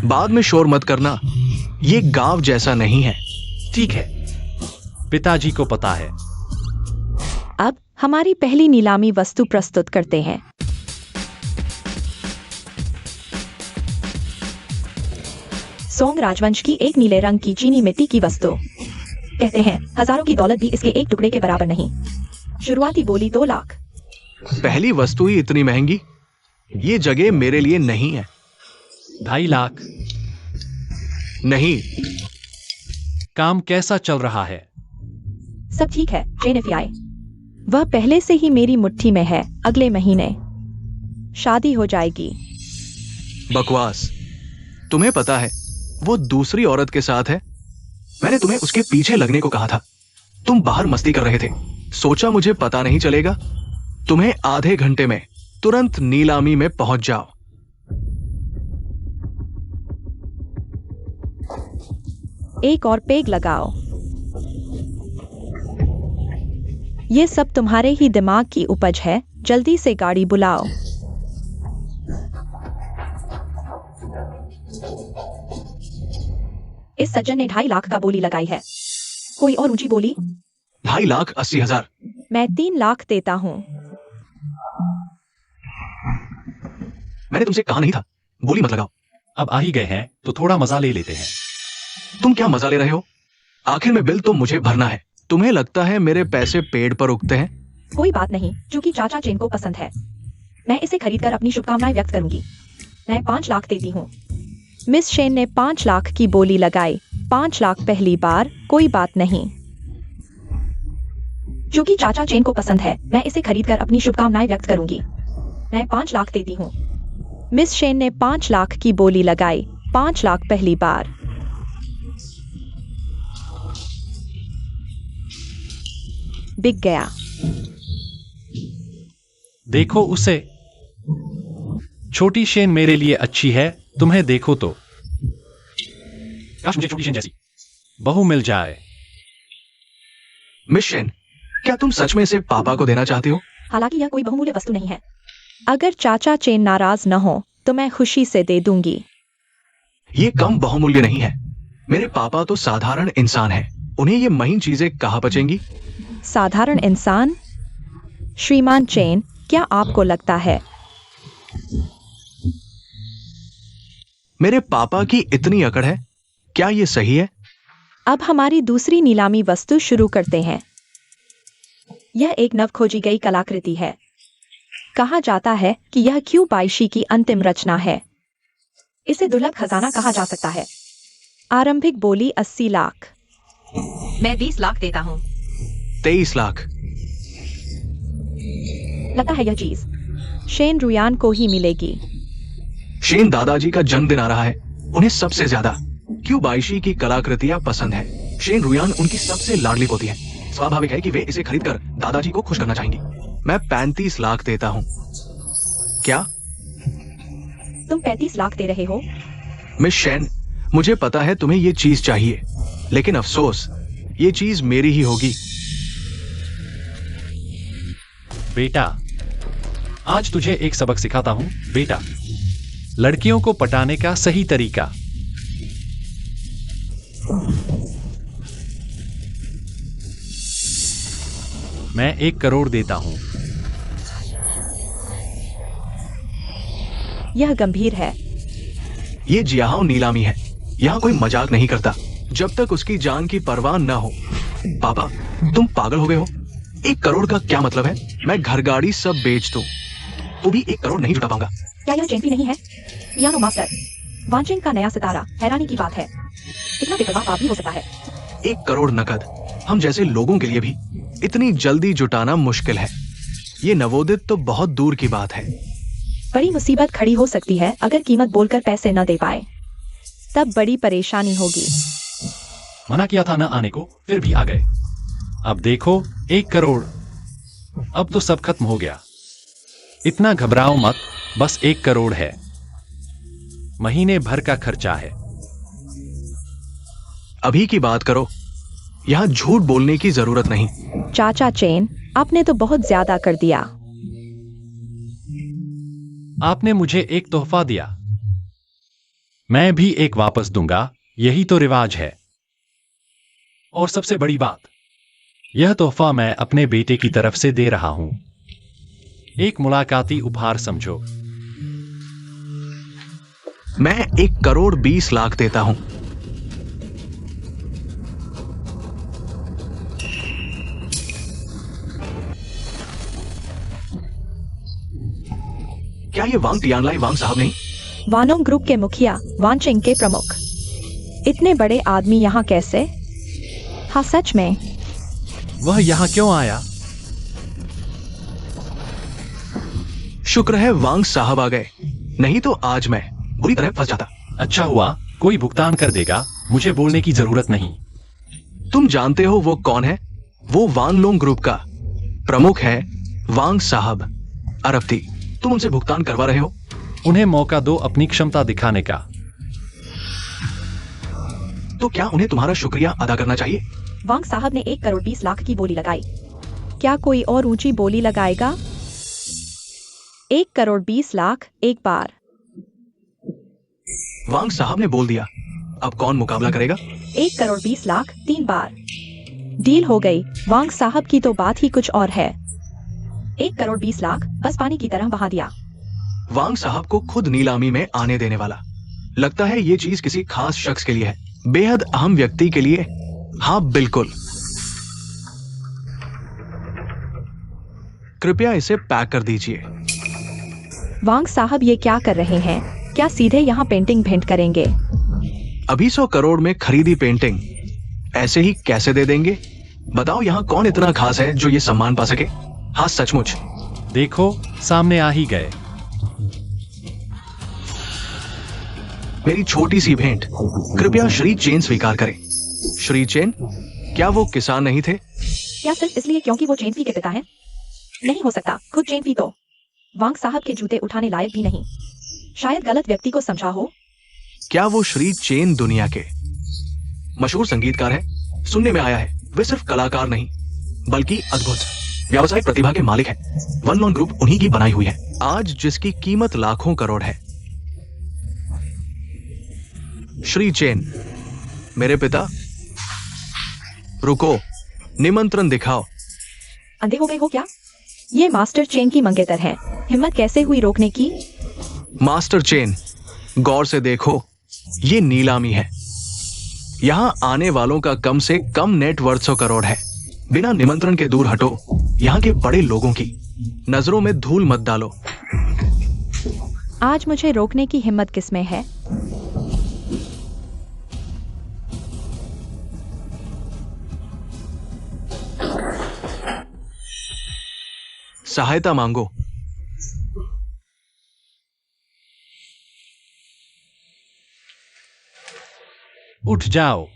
बाद में शोर मत करना, ये गांव जैसा नहीं है। ठीक है, पिताजी को पता है। अब हमारी पहली नीलामी वस्तु प्रस्तुत करते हैं। सोंग राजवंश की एक नीले रंग की चीनी मिट्टी की वस्तु। कहते हैं हजारों की दौलत भी इसके एक टुकड़े के बराबर नहीं। शुरुआती बोली 2 लाख। पहली वस्तु ही इतनी महंगी? ये जगह मेरे लिए नहीं है। 2.5 लाख। नहीं। काम कैसा चल रहा है? सब ठीक है चेन एफआई। वह पहले से ही मेरी मुट्ठी में है। अगले महीने शादी हो जाएगी। बकवास। तुम्हें पता है वो दूसरी औरत के साथ है। मैंने तुम्हें उसके पीछे लगने को कहा था। तुम बाहर मस्ती कर रहे थे। सोचा मुझे पता नहीं चलेगा। तुम्हें आधे घंटे में तुरंत नीलामी में पहुंच जाओ। एक और पेग लगाओ। ये सब तुम्हारे ही दिमाग की उपज है। जल्दी से गाड़ी बुलाओ। इस सज्जन ने 2.5 लाख का बोली लगाई है। कोई और ऊंची बोली? 2,80,000। मैं 3 लाख देता हूं। मैंने तुमसे कहा नहीं था बोली मत लगाओ। अब आ ही गए हैं तो थोड़ा मजा ले लेते हैं। तुम क्या मजा ले रहे हो? आखिर में बिल तो मुझे भरना है। तुम्हें लगता है मेरे पैसे पेड़ पर उगते हैं? कोई बात नहीं, क्योंकि चाचा चेन को पसंद है। मैं इसे खरीदकर अपनी शुभकामनाएं व्यक्त करूंगी। मैं 5 लाख देती हूँ। मिस शेन ने 5 लाख की बोली लगाई। 5 लाख पहली बार। कोई बात नहीं, क्योंकि चाचा चेन को पसंद है। मैं इसे खरीदकर अपनी शुभकामनाएं व्यक्त करूंगी। मैं 5 लाख देती हूँ। मिस शेन ने 5 लाख की बोली लगाई। 5 लाख पहली बार। बिक गया। देखो उसे। छोटी शेन मेरे लिए अच्छी है। तुम्हें देखो तो। काश मुझे छोटी शेन जैसी बहू मिल जाए। मिस शेन, क्या तुम सच में इसे पापा को देना चाहती हो? हालांकि यह कोई बहुमूल्य वस्तु नहीं है। अगर चाचा चेन नाराज न हो तो मैं खुशी से दे दूंगी। ये कम बहुमूल्य नहीं है। मेरे पापा तो साधारण इंसान हैं। उन्हें ये महीन चीजें कहाँ बचेंगी? साधारण इंसान? श्रीमान चेन, क्या आपको लगता है मेरे पापा की इतनी अकड़ है? क्या ये सही है? अब हमारी दूसरी नीलामी वस्तु शुरू करते हैं। यह एक नव खोजी गई कलाकृति है। कहा जाता है कि यह क्यू बाइशी की अंतिम रचना है। इसे दुर्लभ खजाना कहा जा सकता है। आरंभिक बोली 80 लाख। मैं 20 लाख देता हूँ। 23 लाख। लगता है यह चीज शेन रुयान को ही मिलेगी। शेन दादाजी का जन्मदिन आ रहा है। उन्हें सबसे ज्यादा क्यूबाइशी की कलाकृतियां पसंद है। शेन रुयान उनकी सबसे लाडली पोती है। स्वाभाविक है कि वे इसे खरीदकर दादाजी को खुश करना चाहेंगी। मैं 35 लाख देता हूँ। क्या तुम 35 लाख दे रहे हो? मिस शेन, मुझे पता है तुम्हें ये चीज चाहिए, लेकिन अफसोस ये चीज मेरी ही होगी। बेटा, आज तुझे एक सबक सिखाता हूं। बेटा, लड़कियों को पटाने का सही तरीका। मैं 1 करोड़ देता हूं। यह गंभीर है। ये जियाओ नीलामी है। यहाँ कोई मजाक नहीं करता जब तक उसकी जान की परवाह न हो। पापा, तुम पागल हो गए हो? 1 करोड़ का क्या मतलब है? मैं घर गाड़ी सब बेच दूं तो भी 1 करोड़ नहीं जुटा पाऊंगा। क्या यह चेन नहीं है? पियानो मास्टर वांचिंग का नया सितारा। हैरानी की बात है, इतना बेपरवाह पाप भी हो सकता है। 1 करोड़ नकद हम जैसे लोगों के लिए भी इतनी जल्दी जुटाना मुश्किल है। ये नवोदित तो बहुत दूर की बात है। बड़ी मुसीबत खड़ी हो सकती है अगर कीमत बोलकर पैसे न दे पाए, तब बड़ी परेशानी होगी। मना किया था न आने को, फिर भी आ गए। अब देखो 1 करोड़। अब तो सब खत्म हो गया। इतना घबराओ मत, बस 1 करोड़ है। महीने भर का खर्चा है। अभी की बात करो। यहाँ झूठ बोलने की जरूरत नहीं। चाचा चेन, आपने तो बहुत ज्यादा कर दिया। आपने मुझे एक तोहफा दिया, मैं भी एक वापस दूंगा। यही तो रिवाज है। और सबसे बड़ी बात, यह तोहफा मैं अपने बेटे की तरफ से दे रहा हूं। एक मुलाकाती उपहार समझो। मैं 1,20,00,000 देता हूं। क्या ये वांग टियानलाई वांग साहब नहीं? वानोंग ग्रुप के मुखिया वानचिंग के प्रमुख। इतने बड़े आदमी यहाँ कैसे? हाँ सच में। वह यहां क्यों आया? शुक्र है वांग साहब आ गए, नहीं तो आज मैं बुरी तरह फंस जाता। अच्छा हुआ कोई भुगतान कर देगा, मुझे बोलने की जरूरत नहीं। तुम जानते हो वो कौन है? वो वांगलोंग ग्रुप का प्रमुख है, वांग साहब। अरबती, तुम उनसे भुगतान करवा रहे हो? उन्हें मौका दो अपनी क्षमता दिखाने का। तो क्या उन्हें तुम्हारा शुक्रिया अदा करना चाहिए? वांग साहब ने 1,20,00,000 की बोली लगाई। क्या कोई और ऊंची बोली लगाएगा? 1,20,00,000 एक बार। वांग साहब ने बोल दिया। अब कौन मुकाबला करेगा? 1,20,00,000 3 बार। डील हो गई। वांग साहब की तो बात ही कुछ और है। 1,20,00,000 बस पानी की तरह बहा दिया। वांग साहब को खुद नीलामी में आने देने वाला। लगता है ये चीज किसी खास शख्स के लिए है, बेहद अहम व्यक्ति के लिए। हाँ बिल्कुल। कृपया इसे पैक कर दीजिए। वांग साहब ये क्या कर रहे हैं? क्या सीधे यहाँ पेंटिंग भेंट करेंगे? अभी 100 करोड़ में खरीदी पेंटिंग ऐसे ही कैसे दे देंगे? बताओ यहाँ कौन इतना खास है जो ये सम्मान पा सके? हाँ सचमुच। देखो सामने आ ही गए। मेरी छोटी सी भेंट कृपया श्री चेन स्वीकार करें। श्री चेन, क्या वो किसान नहीं थे? क्या सिर्फ इसलिए क्योंकि वो चेनफी के पिता हैं? नहीं हो सकता। खुद चेनफी तो वांग साहब के जूते उठाने लायक भी नहीं। शायद गलत व्यक्ति को समझा हो। क्या वो श्री चेन दुनिया के मशहूर संगीतकार है? सुनने में आया है वे सिर्फ कलाकार नहीं बल्कि अद्भुत व्यावसायिक प्रतिभा के मालिक हैं। वनलोन ग्रुप उन्हीं की बनाई हुई है, आज जिसकी कीमत लाखों करोड़ है। श्री चेन, मेरे पिता। रुको, निमंत्रण दिखाओ। अंधे हो गए हो क्या? ये मास्टर चेन की मंगेतर है। हिम्मत कैसे हुई रोकने की? मास्टर चेन, गौर से देखो, ये नीलामी है। यहां आने वालों का कम से कम नेटवर्थ 100 करोड़ है। बिना निमंत्रण के दूर हटो। यहाँ के बड़े लोगों की नजरों में धूल मत डालो। आज मुझे रोकने की हिम्मत किसमें है? सहायता मांगो। उठ जाओ।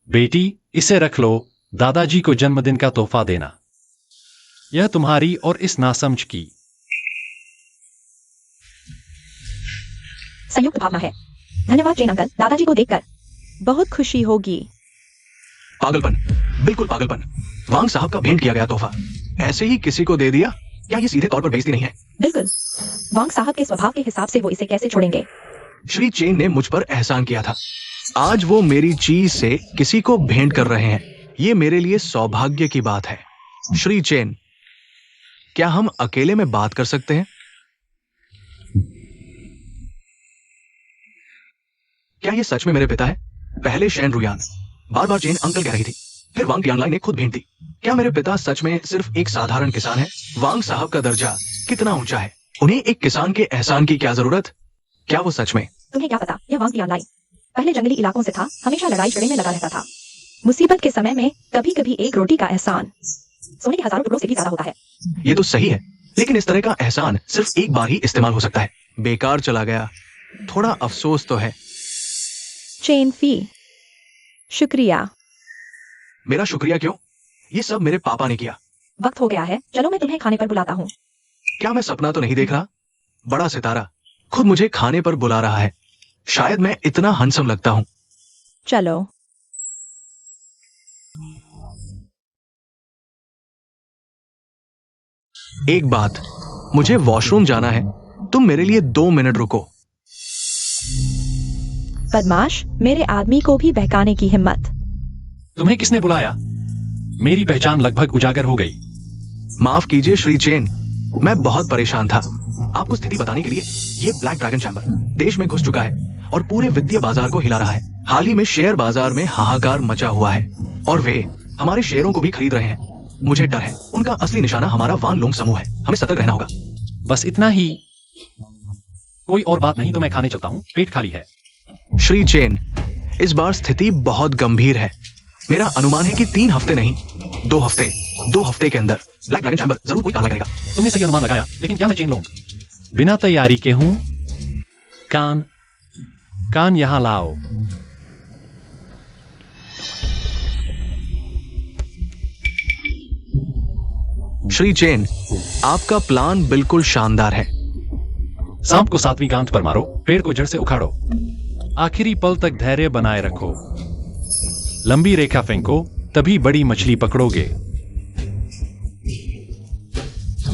बेटी, इसे रख लो, दादाजी को जन्मदिन का तोहफा देना। यह तुम्हारी और इस नासमझ की संयुक्त भावना है। धन्यवाद चेन अंकल, दादाजी को देखकर बहुत खुशी होगी। पागलपन, बिल्कुल पागलपन। वांग साहब का भेंट किया गया तोहफा ऐसे ही किसी को दे दिया? क्या ये सीधे तौर पर बेइज्जती नहीं है? बिल्कुल। वांग साहब के स्वभाव के हिसाब से वो इसे कैसे छोड़ेंगे? श्री चेन ने मुझ पर एहसान किया था, आज वो मेरी चीज से किसी को भेंट कर रहे हैं। ये मेरे लिए सौभाग्य की बात है। श्री चेन, क्या हम अकेले में बात कर सकते हैं? क्या ये सच में मेरे पिता है? पहले शैन रुयान, बार बार चेन अंकल कह रही थी, फिर वांग टियानलाई ने खुद भेंट दी। क्या मेरे पिता सच में सिर्फ एक साधारण किसान है? वांग साहब का दर्जा कितना ऊंचा है, उन्हें एक किसान के एहसान की क्या जरूरत? क्या वो सच में? तुम्हें क्या पता, यह वांग टियानलाई पहले जंगली इलाकों से था, हमेशा लड़ाई झगड़े में लगा रहता था। मुसीबत के समय में कभी कभी एक रोटी का एहसान सोने के हजारों टुकड़ों से भी ज्यादा होता है। ये तो सही है, लेकिन इस तरह का एहसान सिर्फ एक बार ही इस्तेमाल हो सकता है। बेकार चला गया, थोड़ा अफसोस तो है। चेन फी, शुक्रिया। मेरा शुक्रिया क्यों? ये सब मेरे पापा ने किया। वक्त हो गया है, चलो मैं तुम्हें खाने पर बुलाता हूँ। क्या मैं सपना तो नहीं देख रहा? बड़ा सितारा खुद मुझे खाने पर बुला रहा है। शायद मैं इतना हंसम लगता हूं। चलो। एक बात, मुझे वॉशरूम जाना है, तुम मेरे लिए 2 मिनट रुको। बदमाश, मेरे आदमी को भी बहकाने की हिम्मत। तुम्हें किसने बुलाया? मेरी पहचान लगभग उजागर हो गई। माफ कीजिए श्री चेन, मैं बहुत परेशान था। आपको स्थिति बताने के लिए, ये ब्लैक ड्रैगन चैम्बर देश में घुस चुका है और पूरे वित्तीय बाजार को हिला रहा है। हाल ही में शेयर बाजार में हाहाकार मचा हुआ है और वे हमारे शेयरों को भी खरीद रहे हैं। मुझे डर है उनका असली निशाना हमारा वान लोंग समूह है। हमें सतर्क रहना होगा। बस इतना ही? कोई और बात नहीं तो मैं खाने चलता हूँ, पेट खाली है। श्री चेन, इस बार स्थिति बहुत गंभीर है। मेरा अनुमान है कि 3 हफ्ते नहीं, 2 हफ्ते के अंदर ब्लैक ड्रैगन चैम्बर जरूर कोई काला करेगा। तुमने सही अनुमान लगाया, लेकिन क्या मैं चेन लोंग? बिना तैयारी के हूं। कान यहां लाओ। श्री चेन, आपका प्लान बिल्कुल शानदार है। सांप को 7वीं गांठ पर मारो, पेड़ को जड़ से उखाड़ो, आखिरी पल तक धैर्य बनाए रखो, लंबी रेखा फेंको, तभी बड़ी मछली पकड़ोगे।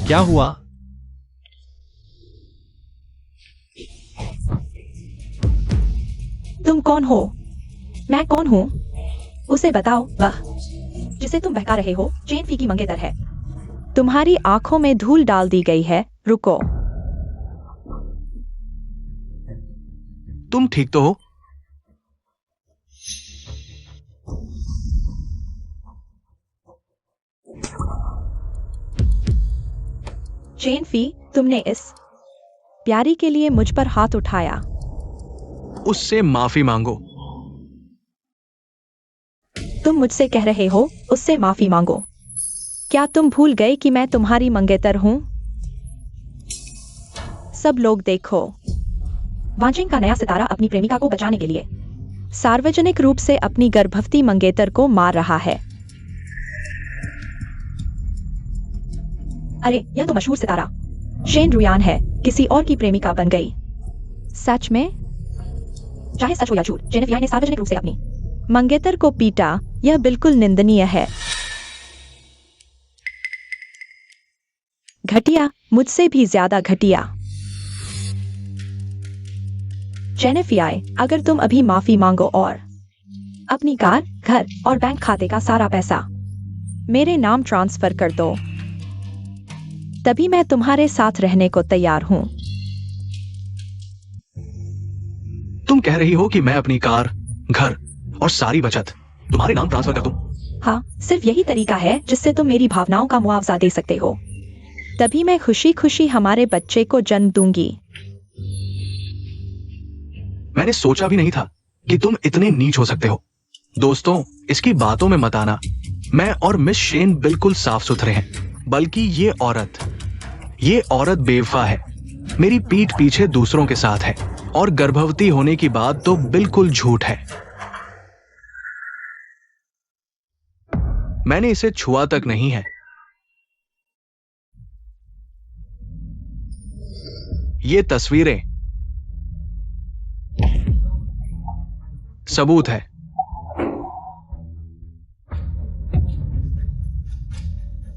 क्या हुआ? तुम कौन हो? मैं कौन हूँ? उसे बताओ। वह जिसे तुम बहका रहे हो चेन फी की मंगेतर है। तुम्हारी आंखों में धूल डाल दी गई है। रुको। तुम ठीक तो हो? चेन फी, तुमने इस प्यारी के लिए मुझ पर हाथ उठाया। उससे माफी मांगो। तुम मुझसे कह रहे हो उससे माफी मांगो? क्या तुम भूल गए कि मैं तुम्हारी मंगेतर हूं? सब लोग देखो, वांचिंग का नया सितारा अपनी प्रेमिका को बचाने के लिए सार्वजनिक रूप से अपनी गर्भवती मंगेतर को मार रहा है। अरे, यह तो मशहूर सितारा शेन रुयान है, किसी और की प्रेमिका बन गई। सच में? चाहे सच हो या झूठ, जेनेफिया ने सार्वजनिक रूप से अपनी मंगेतर को पीटा। यह बिल्कुल निंदनीय है। घटिया, मुझसे भी ज्यादा घटिया। जेनेफिया, अगर तुम अभी माफी मांगो और अपनी कार, घर और बैंक खाते का सारा पैसा मेरे नाम ट्रांसफर कर दो, तभी मैं तुम्हारे साथ रहने को तैयार हूं। तुम कह रही हो कि मैं अपनी कार, घर और सारी बचत तुम्हारे नाम ट्रांसफर कर दूं? हाँ, सिर्फ यही तरीका है जिससे तुम मेरी भावनाओं का मुआवजा दे सकते हो। तभी मैं खुशी खुशी हमारे बच्चे को जन्म दूंगी। मैंने सोचा भी नहीं था कि तुम इतने नीच हो सकते हो। दोस्तों, इसकी बातों में मत आना। मैं और मिस शेन बिल्कुल साफ सुथरे हैं, बल्कि ये औरत बेवफा है। मेरी पीठ पीछे दूसरों के साथ है और गर्भवती होने की बात तो बिल्कुल झूठ है। मैंने इसे छुआ तक नहीं है। ये तस्वीरें सबूत है।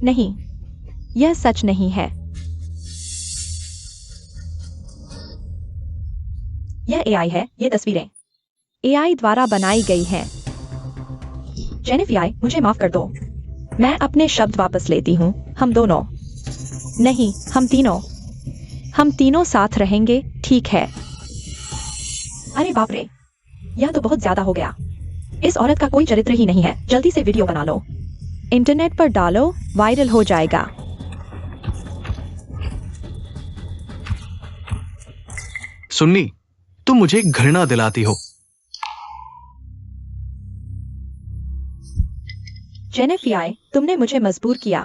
नहीं, यह सच नहीं है। यह एआई है। ये तस्वीरें एआई द्वारा बनाई गई हैं। जेनिफिया, मुझे माफ कर दो। मैं अपने शब्द वापस लेती हूँ। हम दोनों नहीं, हम तीनों साथ रहेंगे, ठीक है? अरे बाप रे, यह तो बहुत ज्यादा हो गया। इस औरत का कोई चरित्र ही नहीं है। जल्दी से वीडियो बना लो, इंटरनेट पर डालो, वायरल हो जाएगा। सुन्नी, तुम मुझे घृणा दिलाती हो। जेनिफिया, तुमने मुझे मजबूर किया।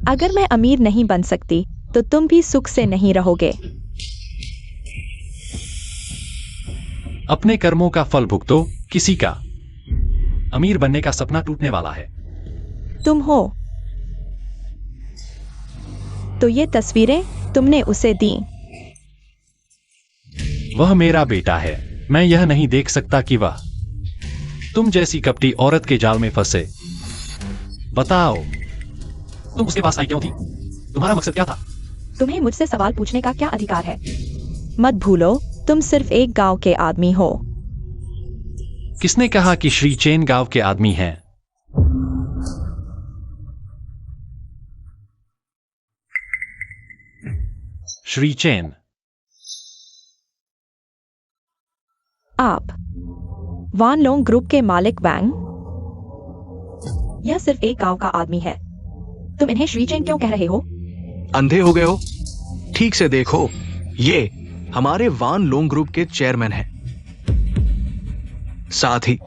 अगर मैं अमीर नहीं बन सकती तो तुम भी सुख से नहीं रहोगे। अपने कर्मों का फल भुगतो। किसी का अमीर बनने का सपना टूटने वाला है। तुम हो। तो ये तस्वीरें तुमने उसे दी। वह मेरा बेटा है। मैं यह नहीं देख सकता कि वह तुम जैसी कपटी औरत के जाल में फंसे। बताओ, तुम उसके पास आई क्यों थी? तुम्हारा मकसद क्या था? तुम्हें मुझसे सवाल पूछने का क्या अधिकार है? मत भूलो, तुम सिर्फ एक गांव के आदमी हो। किसने कहा कि श्री चेन गांव के आदमी हैं? श्री चेन, आप वान लोंग ग्रुप के मालिक वैंग? यह सिर्फ एक गांव का आदमी है। तुम इन्हें श्री चेन क्यों कह रहे हो? अंधे हो गए हो? ठीक से देखो, ये हमारे वान लोंग ग्रुप के चेयरमैन हैं। साथ ही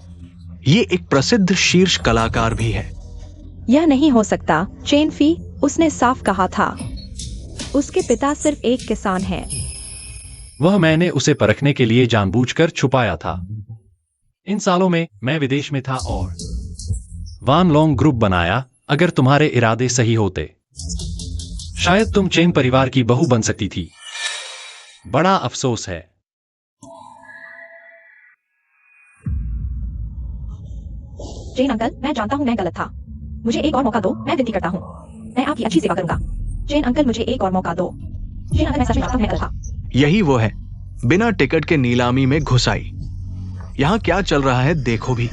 ये एक प्रसिद्ध शीर्ष कलाकार भी है। यह नहीं हो सकता, चेन फी, उसने साफ कहा था। उसके पिता सिर्फ एक किसान हैं। वह मैंने उसे परखने के लिए जानबूझकर छुपाया था। इन सालों में मैं विदेश में था और वान लोंग ग्रुप बनाया। अगर तुम्हारे इरादे सही होते, शायद तुम चेन परिवार की बहू बन सकती थी। बड़ा अफसोस है। चेन अंकल, मैं जानता हूँ मैं गलत था। मुझे एक और मौका दो, मैं विनती करता हूँ। मैं आपकी अच्छी सेवा करूंगा। चेन अंकल, मुझे एक और मौका दो। चेन अंकल, मैं सच में जानता हूँ मैं गलत था। यही वो है, बिना टिकट के नीलामी में घुस आई। यहाँ क्या चल रहा है देखो भी।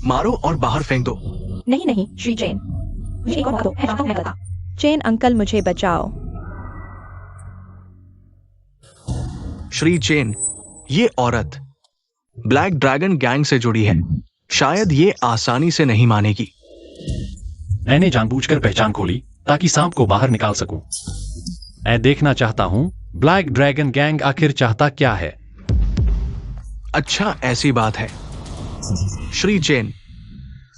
मारो और बाहर फेंक दो। नहीं नहीं, श्री चेन, मुझे एक और मौका दो, मैं जानता हूँ मैं गलत था। चेन अंकल, मुझे बचाओ। श्री चेन, ये औरत ब्लैक ड्रैगन गैंग से जुड़ी है। शायद ये आसानी से नहीं मानेगी। मैंने जानबूझकर पहचान खोली ताकि सांप को बाहर निकाल सकूं। मैं देखना चाहता हूं ब्लैक ड्रैगन गैंग आखिर चाहता क्या है। अच्छा, ऐसी बात है। श्री चेन,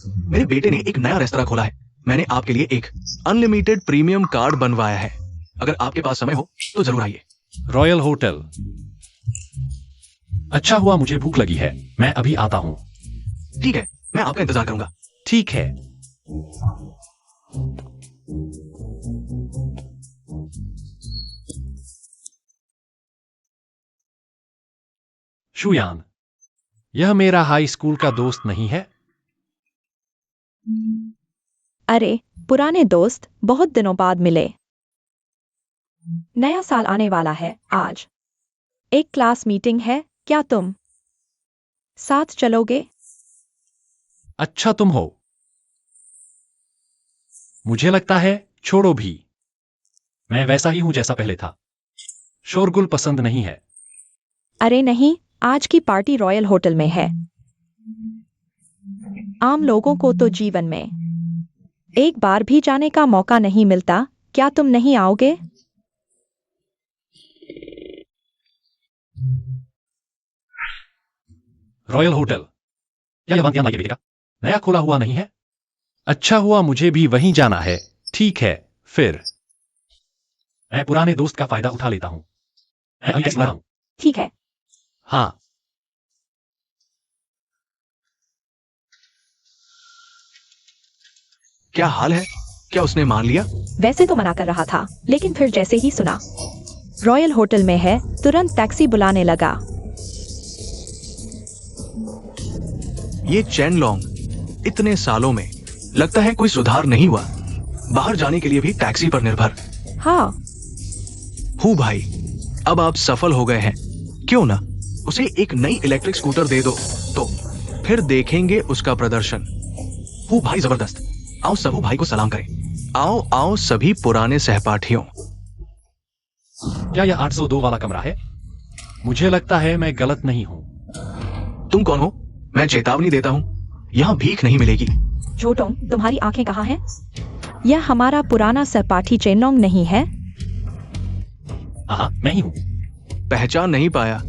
मेरे बेटे ने एक नया रेस्तरां खोला है। मैंने आपके लिए एक अनलिमिटेड प्रीमियम कार्ड बनवाया है। अगर आपके पास समय हो तो जरूर आइए। Royal hotel. अच्छा हुआ, मुझे भूख लगी है। मैं अभी आता हूं। ठीक है, मैं आपका इंतजार करूंगा। ठीक है। शुयान, यह मेरा हाई स्कूल का दोस्त नहीं है? अरे पुराने दोस्त, बहुत दिनों बाद मिले। नया साल आने वाला है आज। एक क्लास मीटिंग है, क्या तुम साथ चलोगे? अच्छा तुम हो। मुझे लगता है छोड़ो भी। मैं वैसा ही हूं जैसा पहले था। शोरगुल पसंद नहीं है। अरे नहीं, आज की पार्टी रॉयल होटल में है। आम लोगों को तो जीवन में एक बार भी जाने का मौका नहीं मिलता। क्या तुम नहीं आओगे? रॉयल होटल, क्या यह वांतियां लाइए बेटे का नया खोला हुआ नहीं है? अच्छा हुआ, मुझे भी वहीं जाना है। ठीक है, फिर मैं पुराने दोस्त का फायदा उठा लेता हूं। मैं अभी ऐसा हूं। ठीक है। हाँ। क्या हाल है? क्या उसने मान लिया? वैसे तो मना कर रहा था, लेकिन फिर जैसे ही सुना रॉयल होटल में है, तुरंत टैक्सी बुलाने लगा। ये चेन लॉन्ग इतने सालों में लगता है कोई सुधार नहीं हुआ। बाहर जाने के लिए भी टैक्सी पर निर्भर। हाँ, हूँ भाई, अब आप सफल हो गए हैं। क्यों ना उसे एक नई इलेक्ट्रिक स्कूटर दे दो, तो फिर देखेंगे उसका प्रदर्शन। हूँ भाई जबरदस्त। आओ सबू भाई को सलाम करें। आओ आओ सभी पुराने सहपाठियों। क्या यह 802 वाला कमरा है? मुझे लगता है मैं गलत नहीं हूं। तुम कौन हो? मैं चेतावनी देता हूँ, यहाँ भीख नहीं मिलेगी। छोटों, तुम्हारी आंखें कहाँ हैं? यह हमारा पुराना सहपाठी चेनलोंग नहीं है? हाँ, मैं ही हूं। पहचान नहीं पाया?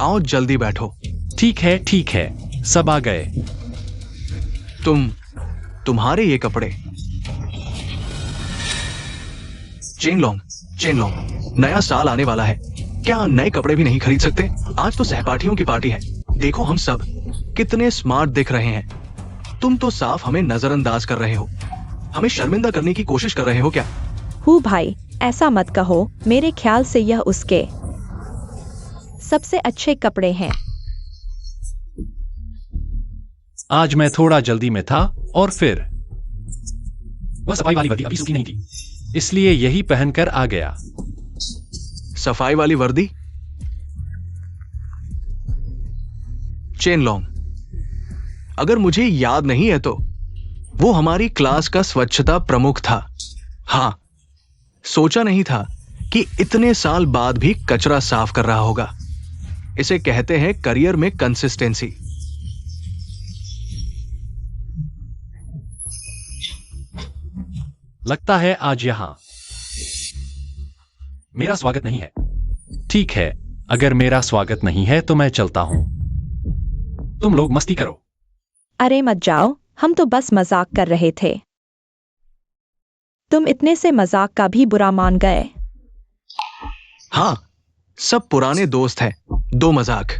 आओ जल्दी बैठो। ठीक है ठीक है, सब आ गए। तुम्हारे ये कपड़े। चेनलोंग, नया साल आने वाला है। क्या नए कपड़े भी नहीं खरीद सकते? आज तो सहपाठियों की पार्टी है। देखो हम सब कितने स्मार्ट दिख रहे हैं। तुम तो साफ हमें नजरअंदाज कर रहे हो। हमें शर्मिंदा करने की कोशिश कर रहे हो क्या? हूँ भाई, ऐसा मत कहो। मेरे ख्याल से यह उसके सबसे अच्छे कपड़े हैं। आज मैं थोड़ा जल्दी में था और फिर वह सफाई वाली वर्दी अभी सूखी नहीं थी। इसलिए यही पहनकर आ गया। सफाई वाली वर्दी। चेनलोंग, अगर मुझे याद नहीं है तो वो हमारी क्लास का स्वच्छता प्रमुख था। हाँ, सोचा नहीं था कि इतने साल बाद भी कचरा साफ कर रहा होगा। इसे कहते हैं करियर में कंसिस्टेंसी। लगता है आज यहां मेरा स्वागत नहीं है। ठीक है, अगर मेरा स्वागत नहीं है तो मैं चलता हूं। तुम लोग मस्ती करो। अरे मत जाओ, हम तो बस मजाक कर रहे थे। तुम इतने से मजाक का भी बुरा मान गए। हाँ, सब पुराने दोस्त हैं। दो मजाक।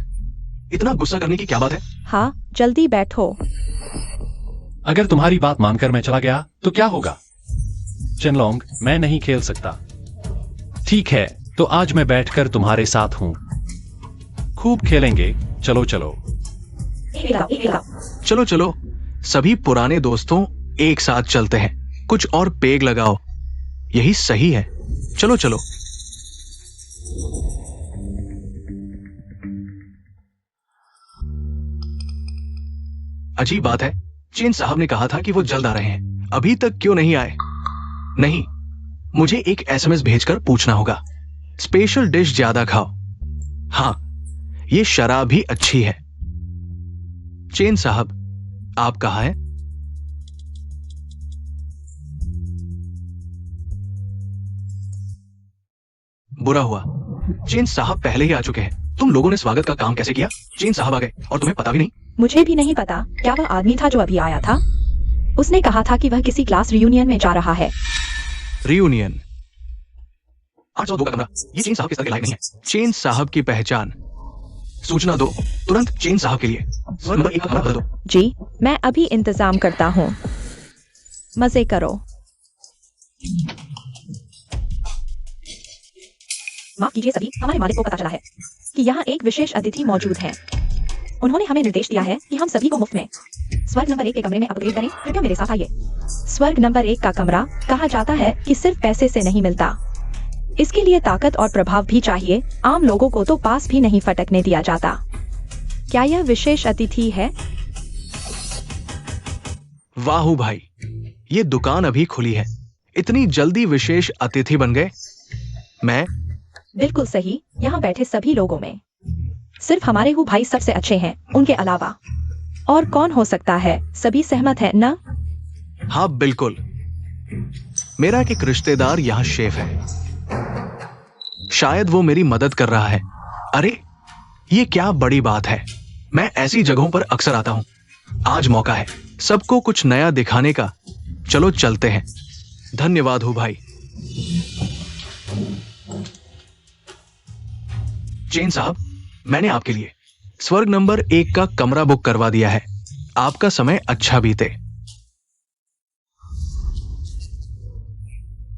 इतना गुस्सा करने की क्या बात है? हाँ, जल्दी बैठो। अगर तुम्हारी बात मानकर मैं चला गया तो क्या होगा? चेनलोंग, मैं नहीं खेल सकता। ठीक है, तो आज मैं बैठकर तुम्हारे साथ हूं। खूब खेलेंगे। चलो चलो। चलो चलो, सभी पुराने दोस्तों एक साथ चलते हैं। कुछ और पेग लगाओ, यही सही है। चलो चलो। अजीब बात है, चेन साहब ने कहा था कि वो जल्द आ रहे हैं। अभी तक क्यों नहीं आए? नहीं, मुझे एक एसएमएस भेजकर पूछना होगा। स्पेशल डिश ज्यादा खाओ। हाँ, ये शराब भी अच्छी है। चेन साहब, आप कहाँ हैं? बुरा हुआ, चेन साहब पहले ही आ चुके हैं। तुम लोगों ने स्वागत का काम कैसे किया? चेन साहब आ गए और तुम्हें पता भी नहीं। मुझे भी नहीं पता। क्या वह आदमी था जो अभी आया था? उसने कहा था कि वह किसी क्लास रियूनियन में जा रहा है। रियूनियन? 802 का कमरा। ये चेन साहब के स्तर के लायक नहीं है। चेन साहब की पहचान। सूचना दो तुरंत चेन साहब के लिए। स्वर नंबर 1 का कमरा बदल दो। जी, मैं अभी इंतजाम करता हूँ। मजे करो। माफ कीजिए सभी, हमारे मालिक को पता चला है कि यहाँ एक विशेष अतिथि मौजूद है। उन्होंने हमें निर्देश दिया है कि हम सभी को मुफ्त में स्वर्ग नंबर 1 के कमरे में अपग्रेड करें। कृपया मेरे साथ आइए। स्वर्ग नंबर 1 का कमरा कहा जाता है कि सिर्फ पैसे से नहीं मिलता, इसके लिए ताकत और प्रभाव भी चाहिए। आम लोगों को तो पास भी नहीं फटकने दिया जाता। क्या यह विशेष अतिथि है? वाहू भाई, ये दुकान अभी खुली है, इतनी जल्दी विशेष अतिथि बन गए। मैं? बिल्कुल सही, यहाँ बैठे सभी लोगों में सिर्फ हमारे हु भाई सबसे अच्छे हैं। उनके अलावा और कौन हो सकता है? सभी सहमत है ना? हाँ बिल्कुल। मेरा एक रिश्तेदार यहाँ शेफ है, शायद वो मेरी मदद कर रहा है। अरे, ये क्या बड़ी बात है। मैं ऐसी जगहों पर अक्सर आता हूँ। आज मौका है सबको कुछ नया दिखाने का। चलो चलते हैं। धन्यवाद हो भाई। चेन साहब, मैंने आपके लिए स्वर्ग नंबर 1 का कमरा बुक करवा दिया है। आपका समय अच्छा बीते।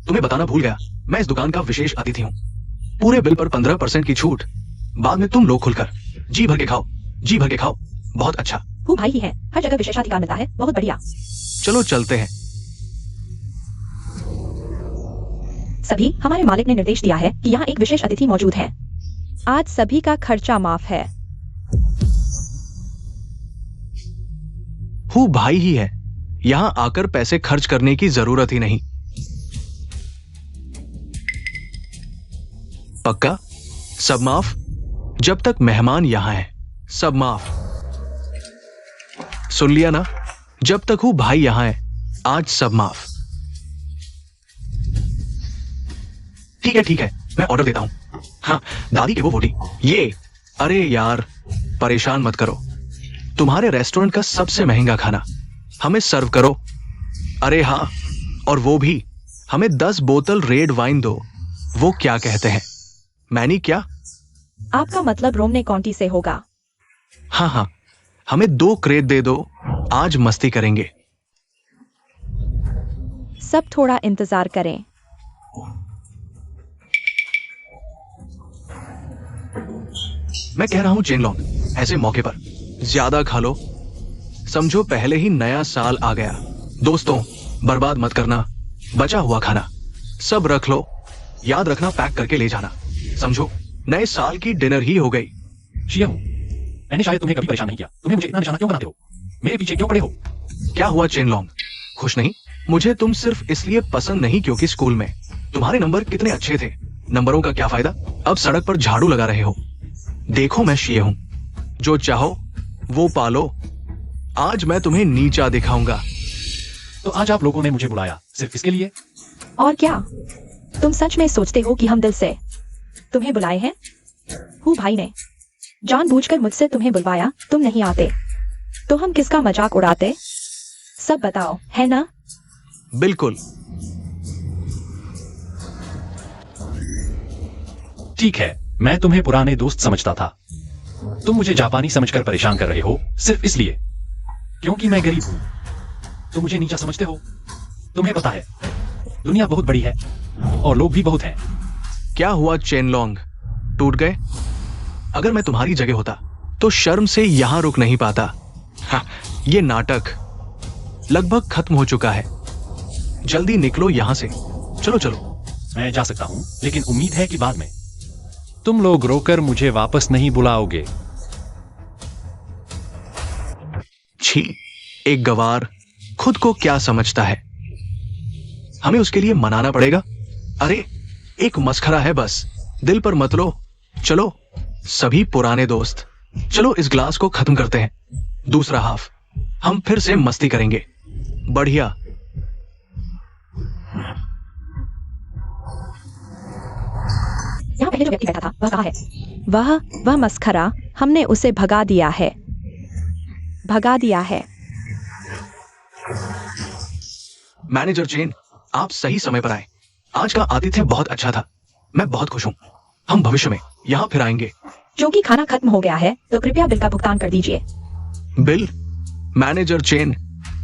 तुम्हें बताना भूल गया, मैं इस दुकान का विशेष अतिथि हूं। पूरे बिल पर 15% की छूट। बाद में तुम लोग खुलकर जी भर के खाओ, जी भर के खाओ। बहुत अच्छा। वो भाई ही है, हर जगह विशेषाधिकार मिलता है। बहुत बढ़िया। चलो चलते हैं। सभी, हमारे मालिक ने निर्देश दिया है कि यहाँ एक विशेष अतिथि मौजूद है। आज सभी का खर्चा माफ है। हु भाई ही है, यहां आकर पैसे खर्च करने की जरूरत ही नहीं। पक्का? सब माफ? जब तक मेहमान यहां है सब माफ। सुन लिया ना? जब तक हु भाई यहां है आज सब माफ। ठीक है, मैं ऑर्डर देता हूं। हाँ, दादी की वो रोटी। ये, अरे यार, परेशान मत करो। तुम्हारे रेस्टोरेंट का सबसे महंगा खाना हमें सर्व करो। अरे हाँ, और वो भी हमें 10 बोतल रेड वाइन दो। वो क्या कहते हैं, मैनी क्या? आपका मतलब रोमने काउंटी से होगा। हाँ, हमें 2 क्रेट दे दो। आज मस्ती करेंगे। सब थोड़ा इंतजार करें। मैं कह रहा हूं चेनलोंग, ऐसे मौके पर ज्यादा खा लो। समझो पहले ही नया साल आ गया। दोस्तों, बर्बाद मत करना बचा हुआ खाना। सब रख लो, याद रखना पैक करके ले जाना, समझो? नए साल की डिनर ही हो गई। शिया हूँ, मैंने शायद तुम्हें कभी परेशान नहीं किया। तुम्हें मुझे इतना निशाना क्यों बनाते हो? मेरे पीछे क्यों पड़े हो? क्या हुआ चेनलोंग, खुश नहीं? मुझे तुम सिर्फ इसलिए पसंद नहीं क्योंकि स्कूल में तुम्हारे नंबर कितने अच्छे थे। नंबरों का क्या फायदा, अब सड़क पर झाड़ू लगा रहे हो। देखो मैं शिये हूं, जो चाहो वो पालो। आज मैं तुम्हें नीचा दिखाऊंगा। तो आज आप लोगों ने मुझे बुलाया सिर्फ इसके लिए? और क्या तुम सच में सोचते हो कि हम दिल से तुम्हें बुलाए हैं? हु भाई ने जानबूझकर मुझसे तुम्हें बुलवाया, तुम नहीं आते तो हम किसका मजाक उड़ाते? सब बताओ, है ना? बिल्कुल। ठीक है, मैं तुम्हें पुराने दोस्त समझता था। तुम मुझे जापानी समझकर परेशान कर रहे हो सिर्फ इसलिए क्योंकि मैं गरीब हूं। तुम मुझे नीचा समझते हो। तुम्हें पता है दुनिया बहुत बड़ी है और लोग भी बहुत हैं। क्या हुआ चेनलोंग, टूट गए? अगर मैं तुम्हारी जगह होता तो शर्म से यहां रुक नहीं पाता। हाँ, ये नाटक लगभग खत्म हो चुका है। जल्दी निकलो यहां से। चलो चलो। मैं जा सकता हूं, लेकिन उम्मीद है कि बाद में तुम लोग रोकर मुझे वापस नहीं बुलाओगे। छी, एक गवार खुद को क्या समझता है? हमें उसके लिए मनाना पड़ेगा? अरे एक मस्खरा है बस, दिल पर मत लो। चलो सभी पुराने दोस्त, चलो इस ग्लास को खत्म करते हैं। दूसरा हाफ हम फिर से मस्ती करेंगे। बढ़िया। यहाँ पहले जो व्यक्ति बैठा था वह कहाँ है? वह मस्खरा, हमने उसे भगा दिया है। मैनेजर चेन, आप सही समय पर आए। आज का आतिथ्य बहुत अच्छा था, मैं बहुत खुश हूं। हम भविष्य में यहाँ फिर आएंगे। क्योंकि खाना खत्म हो गया है तो कृपया बिल का भुगतान कर दीजिए। बिल? मैनेजर चेन,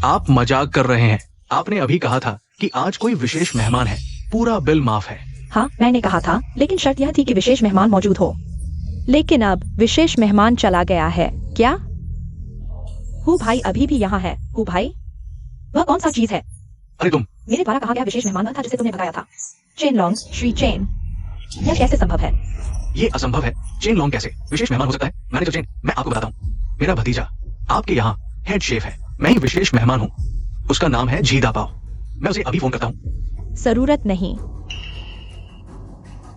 आप मजाक कर रहे हैं। आपने अभी कहा था कि आज कोई विशेष मेहमान है, पूरा बिल माफ है। हाँ मैंने कहा था, लेकिन शर्त यह थी कि विशेष मेहमान मौजूद हो। लेकिन अब विशेष मेहमान चला गया है क्या? हु भाई अभी भी यहाँ है? हु भाई, वह कौन सा चीज है? अरे तुम, मेरे द्वारा कहा गया विशेष मेहमान वह था जिसे तुमने भगाया था। चेनलोंग, श्री चेन, यह कैसे संभव है? ये असंभव है। चेनलोंग कैसे विशेष मेहमान हो सकता है? मैनेजर चेन, मैं आपको बताता हूँ। मेरा भतीजा आपके यहाँ हेड शेफ है, मैं ही विशेष मेहमान हूँ। उसका नाम है झीदा पाव। मैं उसे अभी फोन करता हूँ। जरूरत नहीं।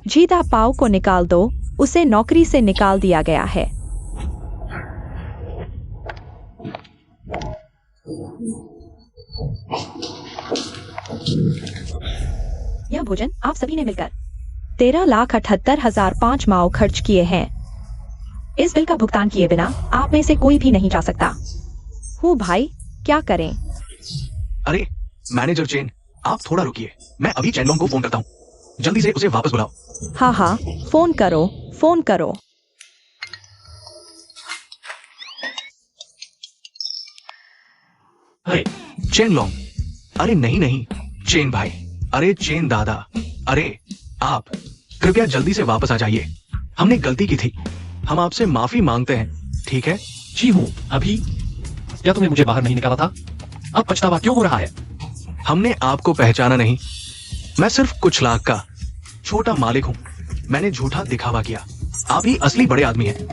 झीदा पाव को निकाल दो, उसे नौकरी से निकाल दिया गया है। यह भोजन आप सभी ने मिलकर 13,78,005 माओ खर्च किए हैं। इस बिल का भुगतान किए बिना आप में से कोई भी नहीं जा सकता। हूँ भाई, क्या करें? अरे मैनेजर चेन, आप थोड़ा रुकिए, मैं अभी चेनलोंग को फोन करता हूँ। जल्दी से उसे वापस बुलाओ। हाँ, फोन करो। अरे चेनलोंग, अरे नहीं चेन भाई, अरे चेन दादा, अरे आप कृपया जल्दी से वापस आ जाइए। हमने गलती की थी, हम आपसे माफी मांगते हैं, ठीक है? जी हूँ। अभी क्या तुमने मुझे बाहर नहीं निकाला था? अब पछतावा क्यों हो रहा है? हमने आपको पहचाना नहीं। मैं सिर्फ कुछ लाख का छोटा मालिक हूँ। मैंने झूठा दिखावा किया। आप ही असली बड़े आदमी हैं।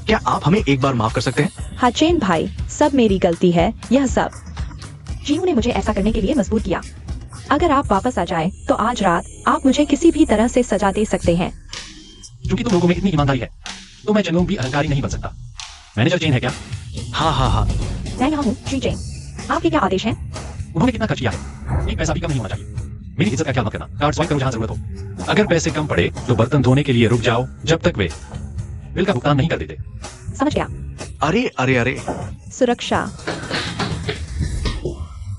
क्या आप हमें एक बार माफ कर सकते हैं? हाँ चेन भाई, सब मेरी गलती है, यह सब जीहू ने मुझे ऐसा करने के लिए मजबूर किया। अगर आप वापस आ जाए तो आज रात आप मुझे किसी भी तरह से सजा दे सकते हैं। क्योंकि तुम लोगों में इतनी ईमानदारी है तो मैं चेनलोंग भी अहंकारी नहीं बन सकता। मैनेजर चेन है क्या? हाँ। मैं यहाँ हूँ श्री चेन, आपके क्या आदेश हैं? उन्होंने कितना खर्च किया है? एक पैसा भी कम नहीं होना चाहिए। मेरी इज्जत का ख्याल मत करना। कार्ड स्वाइप करो जहां जरूरत हो। अगर पैसे कम पड़े तो बर्तन धोने के लिए रुक जाओ जब तक वे बिल का भुगतान नहीं कर देते। समझ गया। अरे सुरक्षा।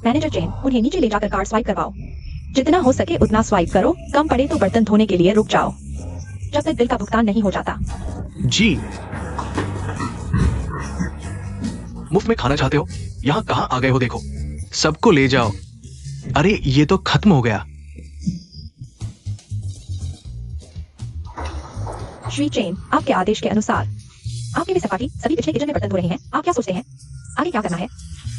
मैनेजर चेन, उन्हें नीचे ले जाकर कार्ड स्वाइप करवाओ। जितना हो सके उतना स्वाइप करो, कम पड़े तो बर्तन धोने के लिए रुक जाओ जब तक बिल का भुगतान नहीं हो जाता। जी। मुफ्त में खाना चाहते हो? यहाँ कहाँ आ गए हो? देखो, सबको ले जाओ। अरे ये तो खत्म हो गया। श्री चेन, आपके आदेश के अनुसार आपके भी सपाटी सभी पिछले किचन में बर्तन धो रहे हैं। आप क्या सोचते हैं आगे क्या करना है?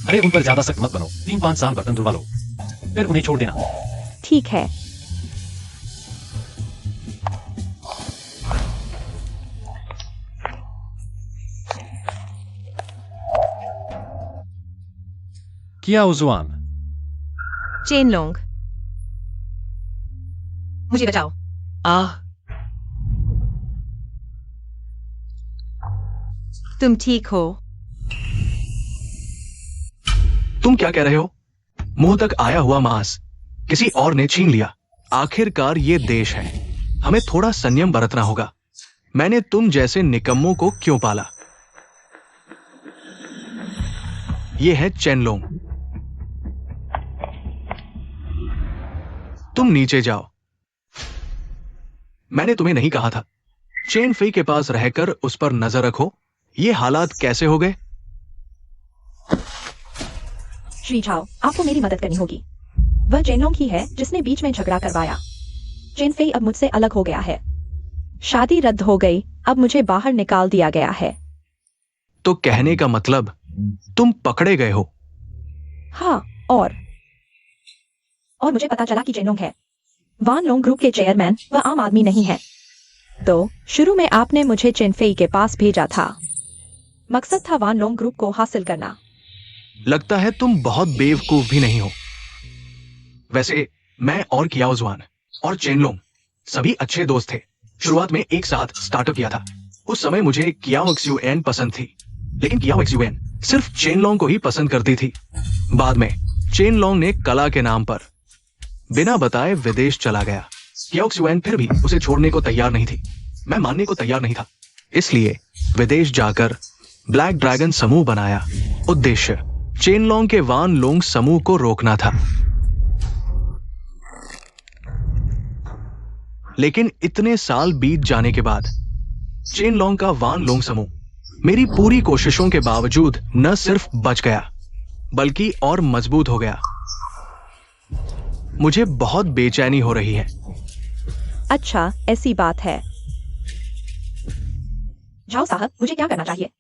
अरे उन पर ज्यादा सख्त मत बनो। 3-5 साल बर्तन धुलवा लो, फिर उन्हें छोड़ देना। ठीक है। किया उजवान। चेन लोंग, मुझे बचाओ। आह, तुम ठीक हो? तुम क्या कह रहे हो? मुंह तक आया हुआ मांस किसी और ने छीन लिया। आखिरकार ये देश है, हमें थोड़ा संयम बरतना होगा। मैंने तुम जैसे निकम्मों को क्यों पाला? ये है चेनलोंग। तुम नीचे जाओ। मैंने तुम्हें नहीं कहा था चेन फेई के पास रहकर उस पर नजर रखो? ये हालात कैसे हो गए? श्री झाओ, आपको मेरी मदद करनी होगी। वह चेनलोंग ही है जिसने बीच में झगड़ा करवाया। चेन फेई अब मुझसे अलग हो गया है। शादी रद्द हो गई, अब मुझे बाहर निकाल दिया गया है। तो कहने का मतलब तुम पकड़े गए हो? हाँ, और मुझे पता चला कि चेनलोंग है वान लोंग ग्रुप के चेयरमैन, वह आम आदमी नहीं है। तो शुरू में आपने मुझे चेन फेई के पास भेजा था। मकसद था वान लोंग ग्रुप को हासिल करना। लगता है तुम बहुत बेवकूफ भी नहीं हो। वैसे मैं और कियाओ जुआन और चेनलोंग सभी अच्छे दोस्त थे। शुरुआत में एक साथ स्टार्टअप किया था। उस समय मुझे कियाओ एक्सयूएन पसंद थी, लेकिन कियाओ एक्सयूएन सिर्फ चेनलोंग को ही पसंद करती थी। बाद में चेनलोंग ने कला के नाम पर बिना बताए विदेश चला गया। कियाओ एक्सयूएन फिर भी उसे छोड़ने को तैयार नहीं थी। मैं मानने को तैयार नहीं था, इसलिए विदेश जाकर ब्लैक ड्रैगन समूह बनाया। उद्देश्य चेनलोंग के वान लोंग समूह को रोकना था। लेकिन इतने साल बीत जाने के बाद चेनलोंग का वान लोंग समूह मेरी पूरी कोशिशों के बावजूद न सिर्फ बच गया, बल्कि और मजबूत हो गया। मुझे बहुत बेचैनी हो रही है। अच्छा, ऐसी बात है। जाओ साहब, मुझे क्या करना चाहिए?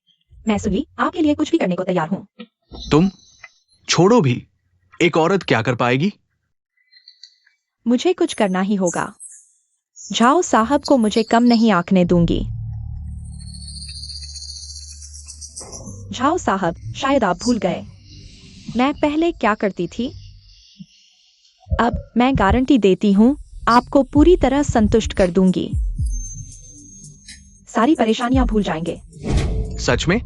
मैं सुली आपके लिए कुछ भी करने को तैयार हूँ। तुम छोड़ो भी, एक औरत क्या कर पाएगी? मुझे कुछ करना ही होगा। झाओ साहब को मुझे कम नहीं आंकने दूंगी। झाओ साहब, शायद आप भूल गए मैं पहले क्या करती थी। अब मैं गारंटी देती हूँ आपको पूरी तरह संतुष्ट कर दूंगी। सारी परेशानियां भूल जाएंगे। सच में?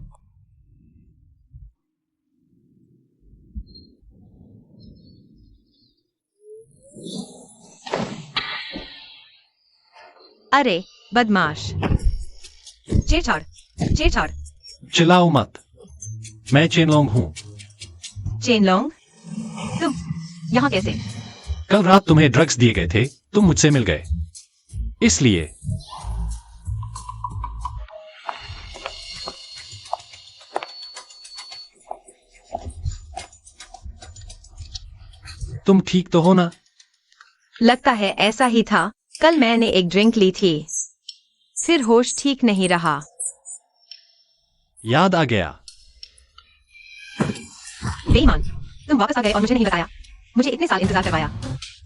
अरे बदमाश, छेड़छाड़, छेड़छाड़। चिल्लाओ मत, मैं चेनलोंग हूं। चेनलोंग, तुम यहाँ कैसे? कल रात तुम्हें ड्रग्स दिए गए थे, तुम मुझसे मिल गए, इसलिए। तुम ठीक तो हो ना? लगता है ऐसा ही था। कल मैंने एक ड्रिंक ली थी, फिर होश ठीक नहीं रहा। याद आ गया। बेईमान, तुम वापस आ गए और मुझे नहीं बताया। मुझे इतने साल इंतजार करवाया।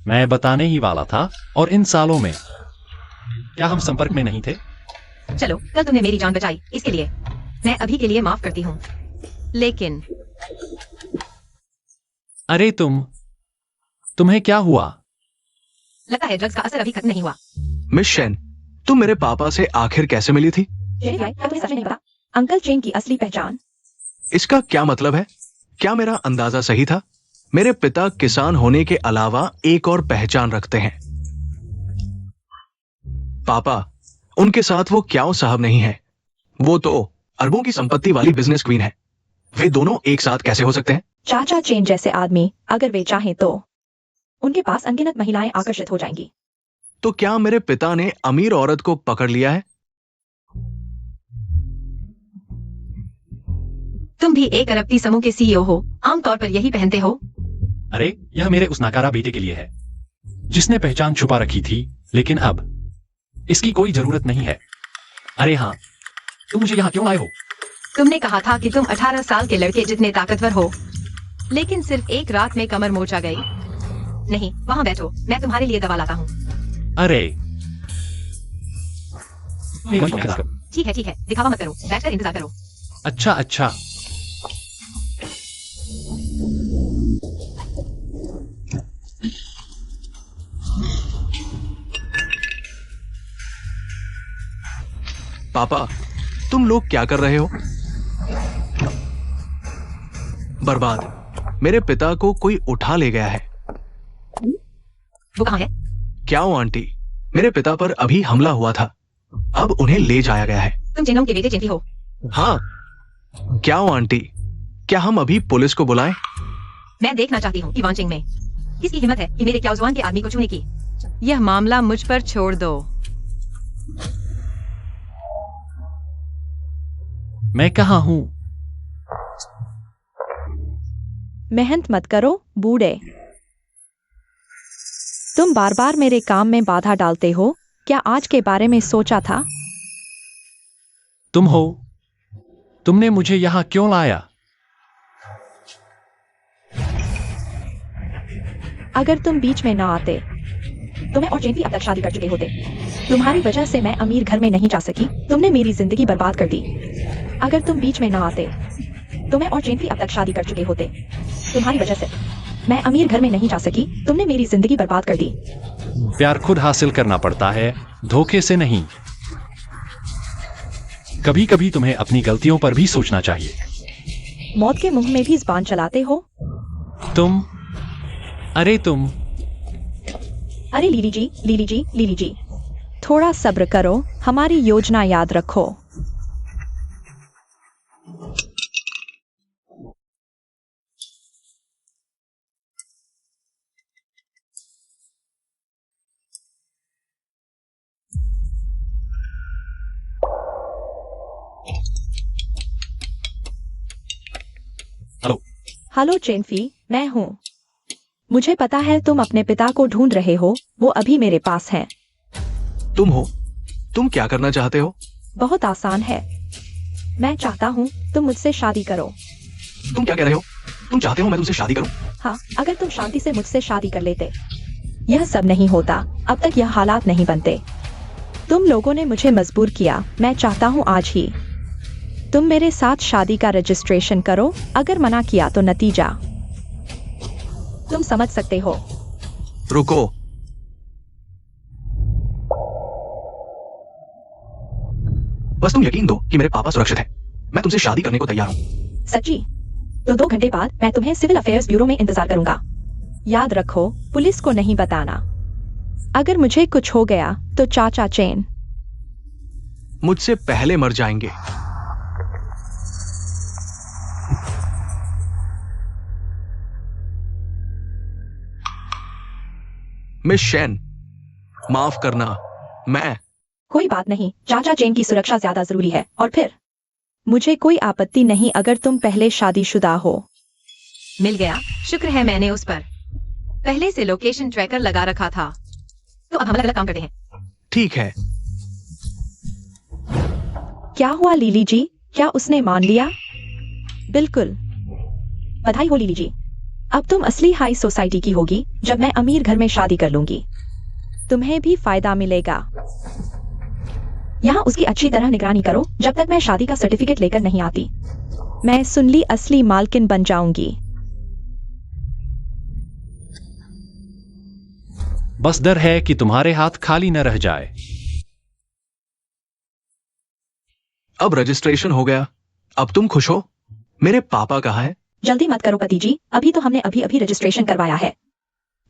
मैं बताने ही वाला था, और इन सालों में क्या हम संपर्क में नहीं थे? चलो, कल तुमने मेरी जान बचाई, इसके लिए मैं अभी के लिए माफ करती हूँ। लेकिन अरे तुम्हें क्या हुआ? लगता है ड्रग्स का असर अभी खत्म नहीं हुआ। मिस शेन, तुम मेरे पापा से आखिर कैसे मिली थी? जेरी भाई, क्या तुम्हें सच में नहीं पता अंकल चेन की असली पहचान? इसका क्या मतलब है? क्या मेरा अंदाजा सही था? मेरे पिता किसान होने के अलावा एक और पहचान रखते हैं। पापा, उनके साथ वो क्याओ साहब नहीं है। वो तो अरबों की संपत्ति वाली बिजनेस क्वीन है। वे दोनों एक साथ कैसे हो सकते हैं? चाचा चेन जैसे आदमी अगर वे चाहें तो उनके पास अनगिनत महिलाएं आकर्षित हो जाएंगी। तो क्या मेरे पिता ने अमीर औरत को पकड़ लिया है? तुम भी एक अरबती समूह के सीईओ हो, आमतौर पर यही पहनते हो। अरे यह मेरे उस नाकारा बेटे के लिए है, जिसने पहचान छुपा रखी थी, लेकिन अब इसकी कोई जरूरत नहीं है। अरे हाँ, तुम मुझे यहाँ क्यों लाए हो? तुमने कहा था कि तुम 18 साल के लड़के जितने ताकतवर हो, लेकिन सिर्फ एक रात में कमर मोचा गई। नहीं, वहाँ बैठो, मैं तुम्हारे लिए दवा लाता हूँ। अरे ठीक है, दिखावा मत करो, बैठकर इंतजार करो। अच्छा। पापा, तुम लोग क्या कर रहे हो? बर्बाद। मेरे पिता को कोई उठा ले गया है। वो कहाँ है? क्या हो आंटी? मेरे पिता पर अभी हमला हुआ था, अब उन्हें ले जाया गया है। तुम जेनोंग के बेटे जेनफी हो? हाँ। क्या हो आंटी? क्या हम अभी पुलिस को बुलाएं? मैं देखना चाहती हूँ कि वांचिंग में किसकी हिम्मत है कि मेरे क्याओजुआन के आदमी को छूने की। यह मामला मुझ पर छोड़ दो। मैं कहाँ हूँ? मेहनत मत करो बूढ़े। तुम बार बार मेरे काम में बाधा डालते हो। क्या आज के बारे में सोचा था? तुम हो? तुमने मुझे यहाँ क्यों लाया? अगर तुम बीच में ना आते तो मैं और जेनफी अब तक शादी कर चुके होते। तुम्हारी वजह से मैं अमीर घर में नहीं जा सकी। तुमने मेरी जिंदगी बर्बाद कर दी। अगर तुम बीच में ना आते तो मैं और जेनफी अब तक शादी कर चुके होते। तुम्हारी वजह से मैं अमीर घर में नहीं जा सकी। तुमने मेरी जिंदगी बर्बाद कर दी। प्यार खुद हासिल करना पड़ता है, धोखे से नहीं। कभी कभी तुम्हें अपनी गलतियों पर भी सोचना चाहिए। मौत के मुंह में भी जुबान चलाते हो तुम। अरे लीली जी, थोड़ा सब्र करो। हमारी योजना याद रखो। हेलो जेनफी, मैं हूँ। मुझे पता है तुम अपने पिता को ढूंढ रहे हो। वो अभी मेरे पास हैं। तुम हो? तुम क्या करना चाहते हो? बहुत आसान है। मैं चाहता हूँ तुम मुझसे शादी करो। तुम क्या कह रहे हो? तुम चाहते हो मैं तुमसे शादी करूं? हाँ, अगर तुम शांति से मुझसे शादी कर लेते, यह सब नहीं होता। अब तक यह हालात नहीं बनते। तुम लोगों ने मुझे मजबूर किया। मैं चाहता हूँ आज ही तुम मेरे साथ शादी का रजिस्ट्रेशन करो। अगर मना किया तो नतीजा तुम समझ सकते हो। रुको। बस तुम यकीन दो कि मेरे पापा सुरक्षित हैं। मैं तुमसे शादी करने को तैयार हूँ। सच्ची? तो 2 घंटे बाद मैं तुम्हें सिविल अफेयर्स ब्यूरो में इंतजार करूंगा। याद रखो, पुलिस को नहीं बताना। अगर मुझे कुछ हो गया तो चाचा चेन मुझसे पहले मर जाएंगे। मिस शेन, माफ करना। मैं कोई बात नहीं। चाचा चेन की सुरक्षा ज्यादा जरूरी है। और फिर मुझे कोई आपत्ति नहीं अगर तुम पहले शादीशुदा हो। मिल गया। शुक्र है मैंने उस पर पहले से लोकेशन ट्रैकर लगा रखा था। तो अब हम अलग अलग काम करते हैं। ठीक है। क्या हुआ लीली जी? क्या उसने मान लिया? बिल्कुल। बधाई हो लीली जी। अब तुम असली हाई सोसाइटी की होगी जब मैं अमीर घर में शादी कर लूंगी। तुम्हें भी फायदा मिलेगा। यहाँ उसकी अच्छी तरह निगरानी करो जब तक मैं शादी का सर्टिफिकेट लेकर नहीं आती। मैं सुनली असली मालकिन बन जाऊंगी। बस डर है कि तुम्हारे हाथ खाली न रह जाए। अब रजिस्ट्रेशन हो गया। अब तुम खुश हो? मेरे पापा कहाँ हैं? जल्दी मत करो पति जी, अभी तो हमने अभी रजिस्ट्रेशन करवाया है।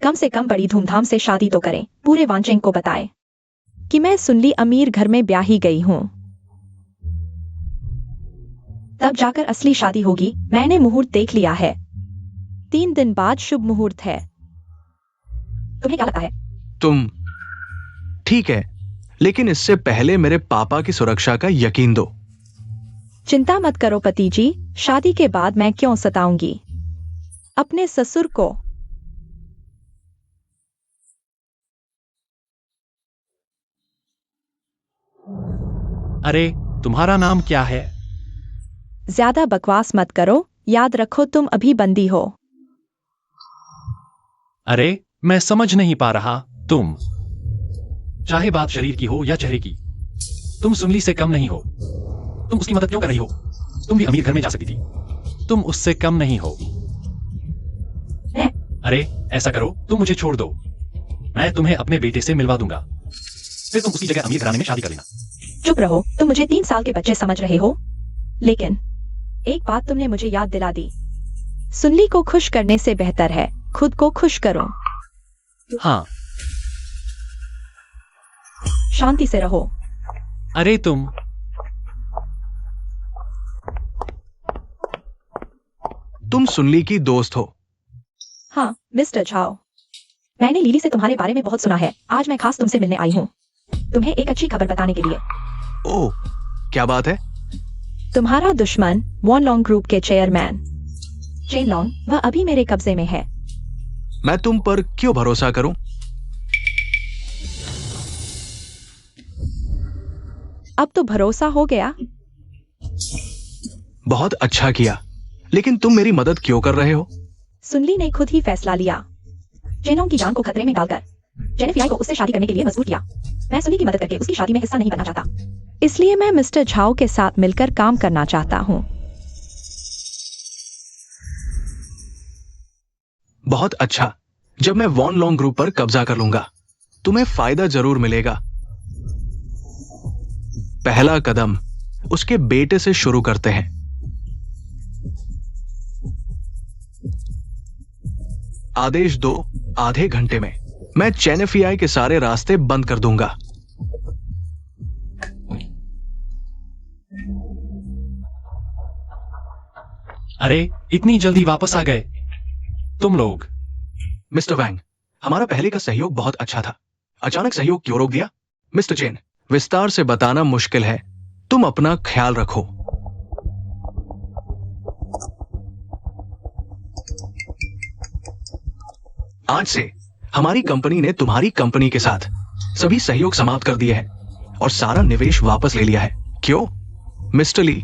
कम से कम बड़ी धूमधाम से शादी तो करें। पूरे वांचेंग को बताएं कि मैं सुनली अमीर घर में ब्याही गई हूँ। तब जाकर असली शादी होगी। मैंने मुहूर्त देख लिया है। 3 दिन बाद शुभ मुहूर्त है। तुम्हें क्या लगता है? तुम ठीक है, लेकिन इससे पहले मेरे पापा की सुरक्षा का यकीन दो। चिंता मत करो पति जी, शादी के बाद मैं क्यों सताऊंगी अपने ससुर को। अरे, तुम्हारा नाम क्या है? ज्यादा बकवास मत करो। याद रखो तुम अभी बंदी हो। अरे, मैं समझ नहीं पा रहा। तुम, चाहे बात शरीर की हो या चेहरे की, तुम सुनली से कम नहीं हो। तुम उसकी मदद क्यों कर रही हो? तुम भी अमीर घर में जा सकती थी। तुम उससे कम नहीं हो। अरे, ऐसा करो, तुम मुझे छोड़ दो। मैं तुम्हें अपने बेटे से मिलवा दूंगा। फिर तुम उसकी जगह अमीर घराने में शादी कर लेना। चुप रहो, तुम मुझे 3 साल के बच्चे समझ रहे हो। लेकिन एक बात तुमने मुझे याद दिला दी। सुनली को खुश करने से बेहतर है खुद को खुश करो। हाँ। शांति से रहो। अरे तुम सुनली की दोस्त हो। हाँ मिस्टर झाओ, मैंने लिली से तुम्हारे बारे में बहुत सुना है। आज मैं खास तुमसे मिलने आई हूँ, तुम्हें एक अच्छी खबर बताने के लिए। ओह, क्या बात है? तुम्हारा दुश्मन वॉन लॉन्ग ग्रुप के चेयरमैन चेन लॉन्ग, वह अभी मेरे कब्जे में है। मैं तुम पर क्यों भरोसा करूं? अब तो भरोसा हो गया। बहुत अच्छा किया, लेकिन तुम मेरी मदद क्यों कर रहे हो? सुनली ने खुद ही फैसला लिया, चेनोंग की जान को खतरे में डालकर जेनिफियाई को उससे शादी करने के लिए मजबूर किया। मैं सुनली की मदद करके उसकी शादी में हिस्सा नहीं बनना चाहता, इसलिए मैं मिस्टर झाओ के साथ मिलकर काम करना चाहता हूँ। बहुत अच्छा, जब मैं वॉन लॉन्ग ग्रुप पर कब्जा कर लूंगा तुम्हें फायदा जरूर मिलेगा। पहला कदम उसके बेटे से शुरू करते हैं। आदेश दो, आधे घंटे में मैं चेनेफियाई के सारे रास्ते बंद कर दूंगा। अरे इतनी जल्दी वापस आ गए तुम लोग। मिस्टर वैंग, हमारा पहले का सहयोग बहुत अच्छा था, अचानक सहयोग क्यों रोक दिया? मिस्टर चेन, विस्तार से बताना मुश्किल है, तुम अपना ख्याल रखो। आज से हमारी कंपनी ने तुम्हारी कंपनी के साथ सभी सहयोग समाप्त कर दिए हैं और सारा निवेश वापस ले लिया है। क्यों मिस्टर ली,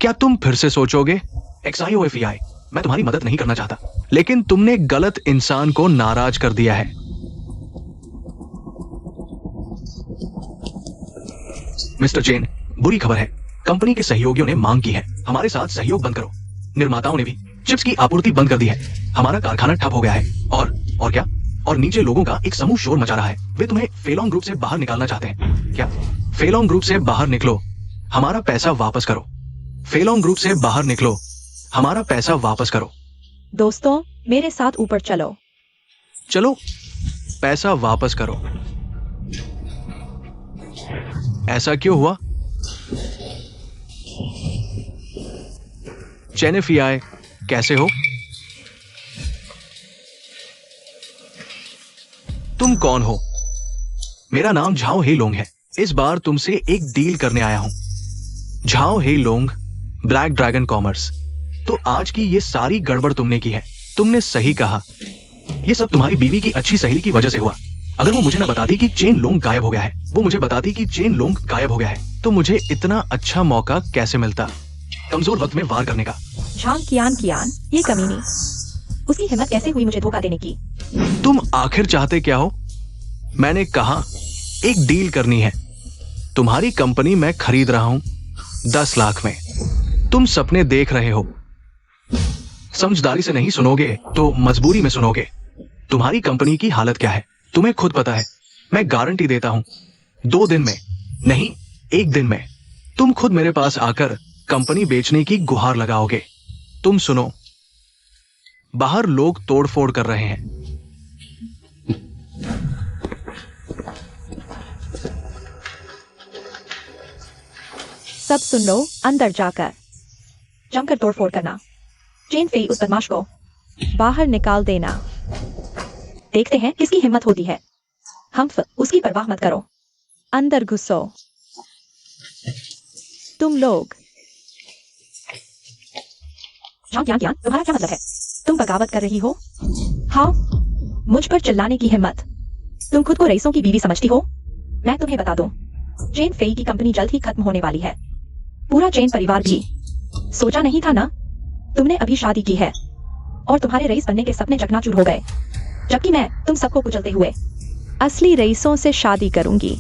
क्या तुम फिर से सोचोगे? XIOFEI, मैं तुम्हारी मदद नहीं करना चाहता, लेकिन तुमने गलत इंसान को नाराज कर दिया है। मिस्टर चेन, बुरी खबर है, कंपनी के सहयोगियों ने मांग की है हमारे साथ सहयोग बंद करो। निर्माताओं ने भी चिप्स की आपूर्ति बंद कर दी है, हमारा कारखाना ठप हो गया है और क्या, और नीचे लोगों का एक समूह शोर मचा रहा है। वे तुम्हें फेलोंग ग्रुप से बाहर निकालना चाहते हैं। क्या? फेलोंग ग्रुप से बाहर निकलो, हमारा पैसा वापस करो। फेलोंग ग्रुप से बाहर निकलो, हमारा पैसा वापस करो। दोस्तों, मेरे साथ ऊपर चलो। चलो, पैसा वापस करो। ऐसा क्यों हुआ? चेनेफियाई, कैसे हो? तुम कौन हो? मेरा नाम झाओ हे लोंग है। इस बार तुमसे एक डील करने आया हूं। झाओ हे लोंग, ब्लैक ड्रैगन कॉमर्स। तो आज की ये सारी गड़बड़ तुमने की है। तुमने सही कहा, ये सब तुम्हारी बीवी की अच्छी सहेली की वजह से हुआ। अगर वो मुझे ना बताती कि चेन लोंग गायब हो गया है, वो मुझे बताती कि चेन लोंग गायब हो गया है, तो मुझे इतना अच्छा मौका कैसे मिलता कमजोर वक्त में वार करने का। झांग कियान, ये कमीनी, उसकी हिम्मत कैसे हुई मुझे धोखा देने की? तुम आखिर चाहते क्या हो? मैंने कहा एक डील करनी है। तुम्हारी कंपनी मैं खरीद रहा हूं 10 लाख में। तुम सपने देख रहे हो, समझदारी से नहीं सुनोगे तो मजबूरी में सुनोगे। तुम्हारी कंपनी की हालत क्या है तुम्हें खुद पता है। मैं गारंटी देता हूं 2 दिन में नहीं, 1 दिन में तुम खुद मेरे पास आकर कंपनी बेचने की गुहार लगाओगे। तुम सुनो, बाहर लोग तोड़फोड़ कर रहे हैं। सब सुन लो, अंदर जाकर जमकर तोड़फोड़ करना। चेन फेई उस बदमाश को बाहर निकाल देना। देखते हैं किसकी हिम्मत होती है। उसकी परवाह मत करो, अंदर घुसो। तुम लोग। क्या तुम्हारा क्या मतलब है? तुम बगावत कर रही हो? हाँ, मुझ पर चिल्लाने की हिम्मत। तुम खुद को रईसों की बीवी समझती हो? मैं तुम्हें बता दूं, चेन फेई की कंपनी जल्द ही खत्म होने वाली है। पूरा चेन परिवार भी। सोचा नहीं था ना? तुमने अभी शादी की है और तुम्हारे रईस बनने के सपने चकनाचूर हो गए, जबकि मैं तुम सबको कुचलते हुए असली रईसों से शादी करूंगी।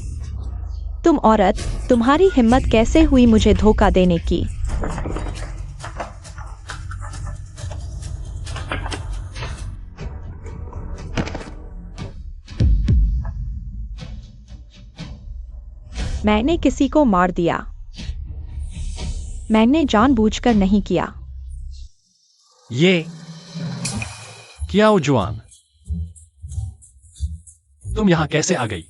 तुम औरत, तुम्हारी हिम्मत कैसे हुई मुझे धोखा देने की? मैंने किसी को मार दिया। मैंने जानबूझकर नहीं किया। ये क्या जुआन, तुम यहां कैसे आ गई?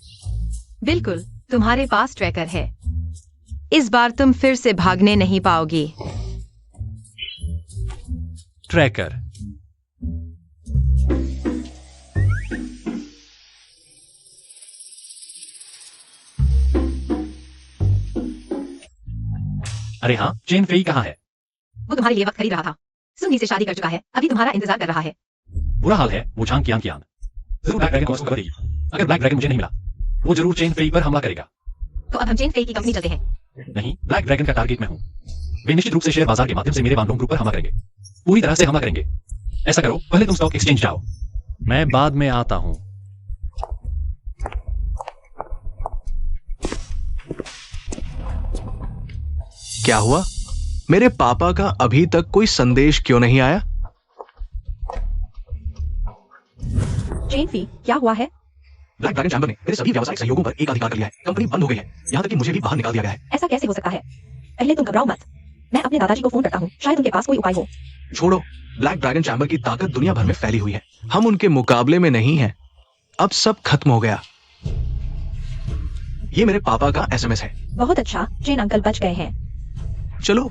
बिल्कुल, तुम्हारे पास ट्रैकर है। इस बार तुम फिर से भागने नहीं पाओगी। ट्रैकर? अरे हाँ, चेन फेई कहाँ है? वो तुम्हारे लिए वक्त खरीद रहा था। सुन्नी से शादी कर चुका है, अभी तुम्हारा इंतजार कर रहा है। बुरा हाल है वो झांग कियान। जरूर ब्लैक ड्रैगन को उसको खबर देगी। अगर ब्लैक ड्रैगन मुझे नहीं मिला, वो जरूर चेन फेई पर हमला करेगा। तो अब हम चेन फेई की कंपनी चलते हैं। नहीं, ब्लैक ड्रैगन का टारगेट मैं हूं। वे निश्चित रूप से शेयर बाजार के माध्यम से मेरे वानलोंग ग्रुप पर हमला करेंगे। पूरी तरह से हमला करेंगे। ऐसा करो, पहले तुम स्टॉक एक्सचेंज जाओ, मैं बाद में आता हूं। क्या हुआ? मेरे पापा का अभी तक कोई संदेश क्यों नहीं आया? चेन फी, क्या हुआ है? ब्लैक ड्रैगन चैम्बर ने मेरे सभी व्यावसायिक सहयोगों पर एकाधिकार कर लिया है। कंपनी बंद हो गई है, यहाँ तक कि मुझे भी बाहर निकाल दिया गया है। ऐसा कैसे हो सकता है? पहले तुम घबराओ मत। मैं अपने दादाजी को फोन करता हूँ, शायद उनके पास कोई उपाय हो। छोड़ो, ब्लैक ड्रैगन चैम्बर की ताकत दुनिया भर में फैली हुई है। हम उनके मुकाबले में नहीं हैं। अब सब खत्म हो गया। ये मेरे पापा का एसएमएस है। बहुत अच्छा, चेन अंकल बच गए हैं। चलो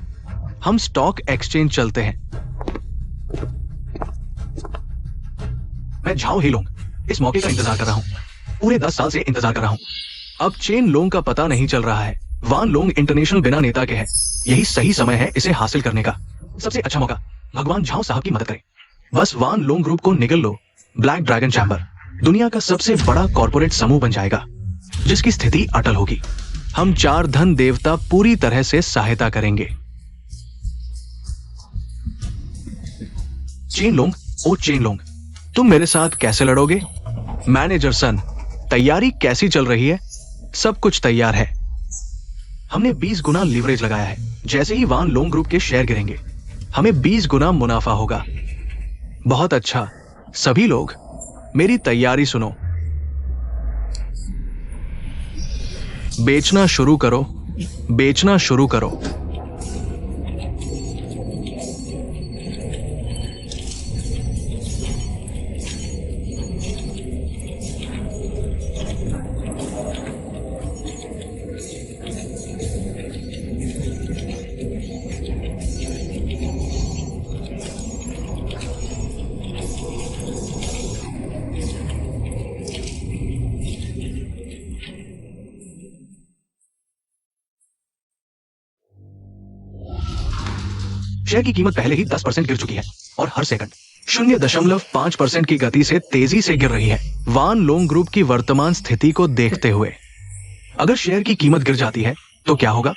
हम स्टॉक एक्सचेंज चलते हैं। मैं झाओ हेलोंग इस मौके का इंतजार कर रहा हूं। पूरे 10 साल से इंतजार कर रहा हूं। अब चेन लोंग का पता नहीं चल रहा है। वान लोंग इंटरनेशनल बिना नेता के है। यही सही समय है इसे हासिल करने का। सबसे अच्छा मौका। भगवान झाओ साहब की मदद करे। बस वान लोंग ग्रुप को निगल लो। ब्लैक ड्रैगन चैम्बर दुनिया का सबसे बड़ा कॉर्पोरेट समूह बन जाएगा, जिसकी स्थिति अटल होगी। हम 4 धन देवता पूरी तरह से सहायता करेंगे। चेन लोंग, ओ चेन लोंग, तुम मेरे साथ कैसे लड़ोगे? मैनेजर सन, तैयारी कैसी चल रही है? सब कुछ तैयार है। हमने 20 गुना लीवरेज लगाया है। जैसे ही वान लोंग ग्रुप के शेयर गिरेंगे, हमें 20 गुना मुनाफा होगा। बहुत अच्छा। सभी लोग मेरी तैयारी सुनो। बेचना शुरू करो, बेचना शुरू करो। शेयर की कीमत पहले ही 10% गिर चुकी है और हर सेकंड 0.5% की गति से तेजी से गिर रही है। वान लोंग ग्रुप की वर्तमान स्थिति को देखते हुए अगर शेयर की कीमत गिर जाती है तो क्या होगा?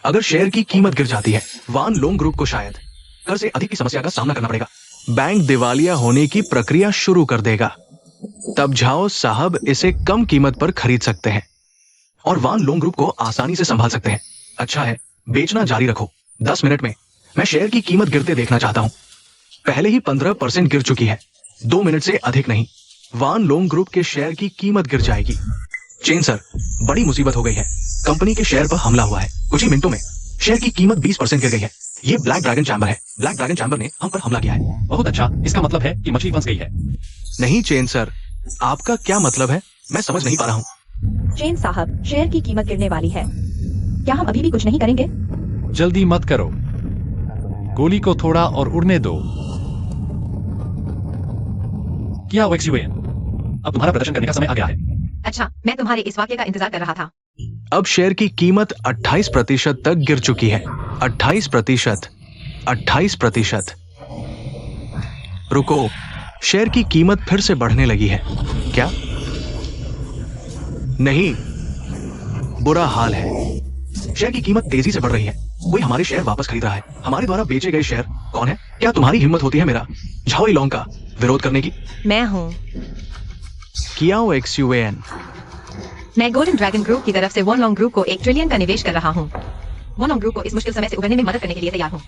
अगर शेयर की कीमत गिर जाती है, वान लोंग ग्रुप को शायद कर से अधिक की समस्या का सामना करना पड़ेगा। बैंक दिवालिया होने की प्रक्रिया शुरू कर देगा। तब झाओ साहब इसे कम कीमत पर खरीद सकते हैं और वान लोंग ग्रुप को आसानी से संभाल सकते हैं। अच्छा है, बेचना जारी रखो। 10 मिनट में मैं शेयर की कीमत गिरते देखना चाहता हूं। पहले ही 15% गिर चुकी है। 2 मिनट से अधिक नहीं, वान लोंग ग्रुप के शेयर की कीमत गिर जाएगी। चेन सर, बड़ी मुसीबत हो गई है। कंपनी के शेयर पर हमला हुआ है। कुछ ही मिनटों में शेयर की कीमत 20% गिर गई है। ये ब्लैक ड्रैगन चैम्बर है। ब्लैक ड्रैगन चैम्बर ने हम पर हमला किया है। बहुत अच्छा, इसका मतलब है कि मछली फंस गई है। नहीं चेन सर, आपका क्या मतलब है? मैं समझ नहीं पा रहा हूँ। चेन साहब, शेयर की कीमत गिरने वाली है। क्या हम अभी भी कुछ नहीं करेंगे? जल्दी मत करो, गोली को थोड़ा और उड़ने दो। क्या वेक्सुएन, अब तुम्हारा प्रदर्शन करने का समय आ गया है। अच्छा, मैं तुम्हारे इस वाक्य का इंतजार कर रहा था। अब शेयर की कीमत 28% तक गिर चुकी है। 28%, 28%। रुको, शेयर की कीमत फिर से बढ़ने लगी है क्या? नहीं, बुरा हाल है। शेयर की कीमत तेजी से बढ़ रही है। कोई हमारे शेयर वापस खरीद रहा है। हमारे द्वारा बेचे गए शेयर कौन है? क्या तुम्हारी हिम्मत होती है मेरा झाओ लोंग का विरोध करने की? मैं हूँ। कियाओ एक्सयूएन। मैं गोल्डन ड्रैगन ग्रुप की तरफ से वन लॉन्ग ग्रुप को 1 ट्रिलियन का निवेश कर रहा हूँ। वन लॉन्ग ग्रुप को इस मुश्किल समय से उभरने में मदद करने के लिए तैयार हूँ।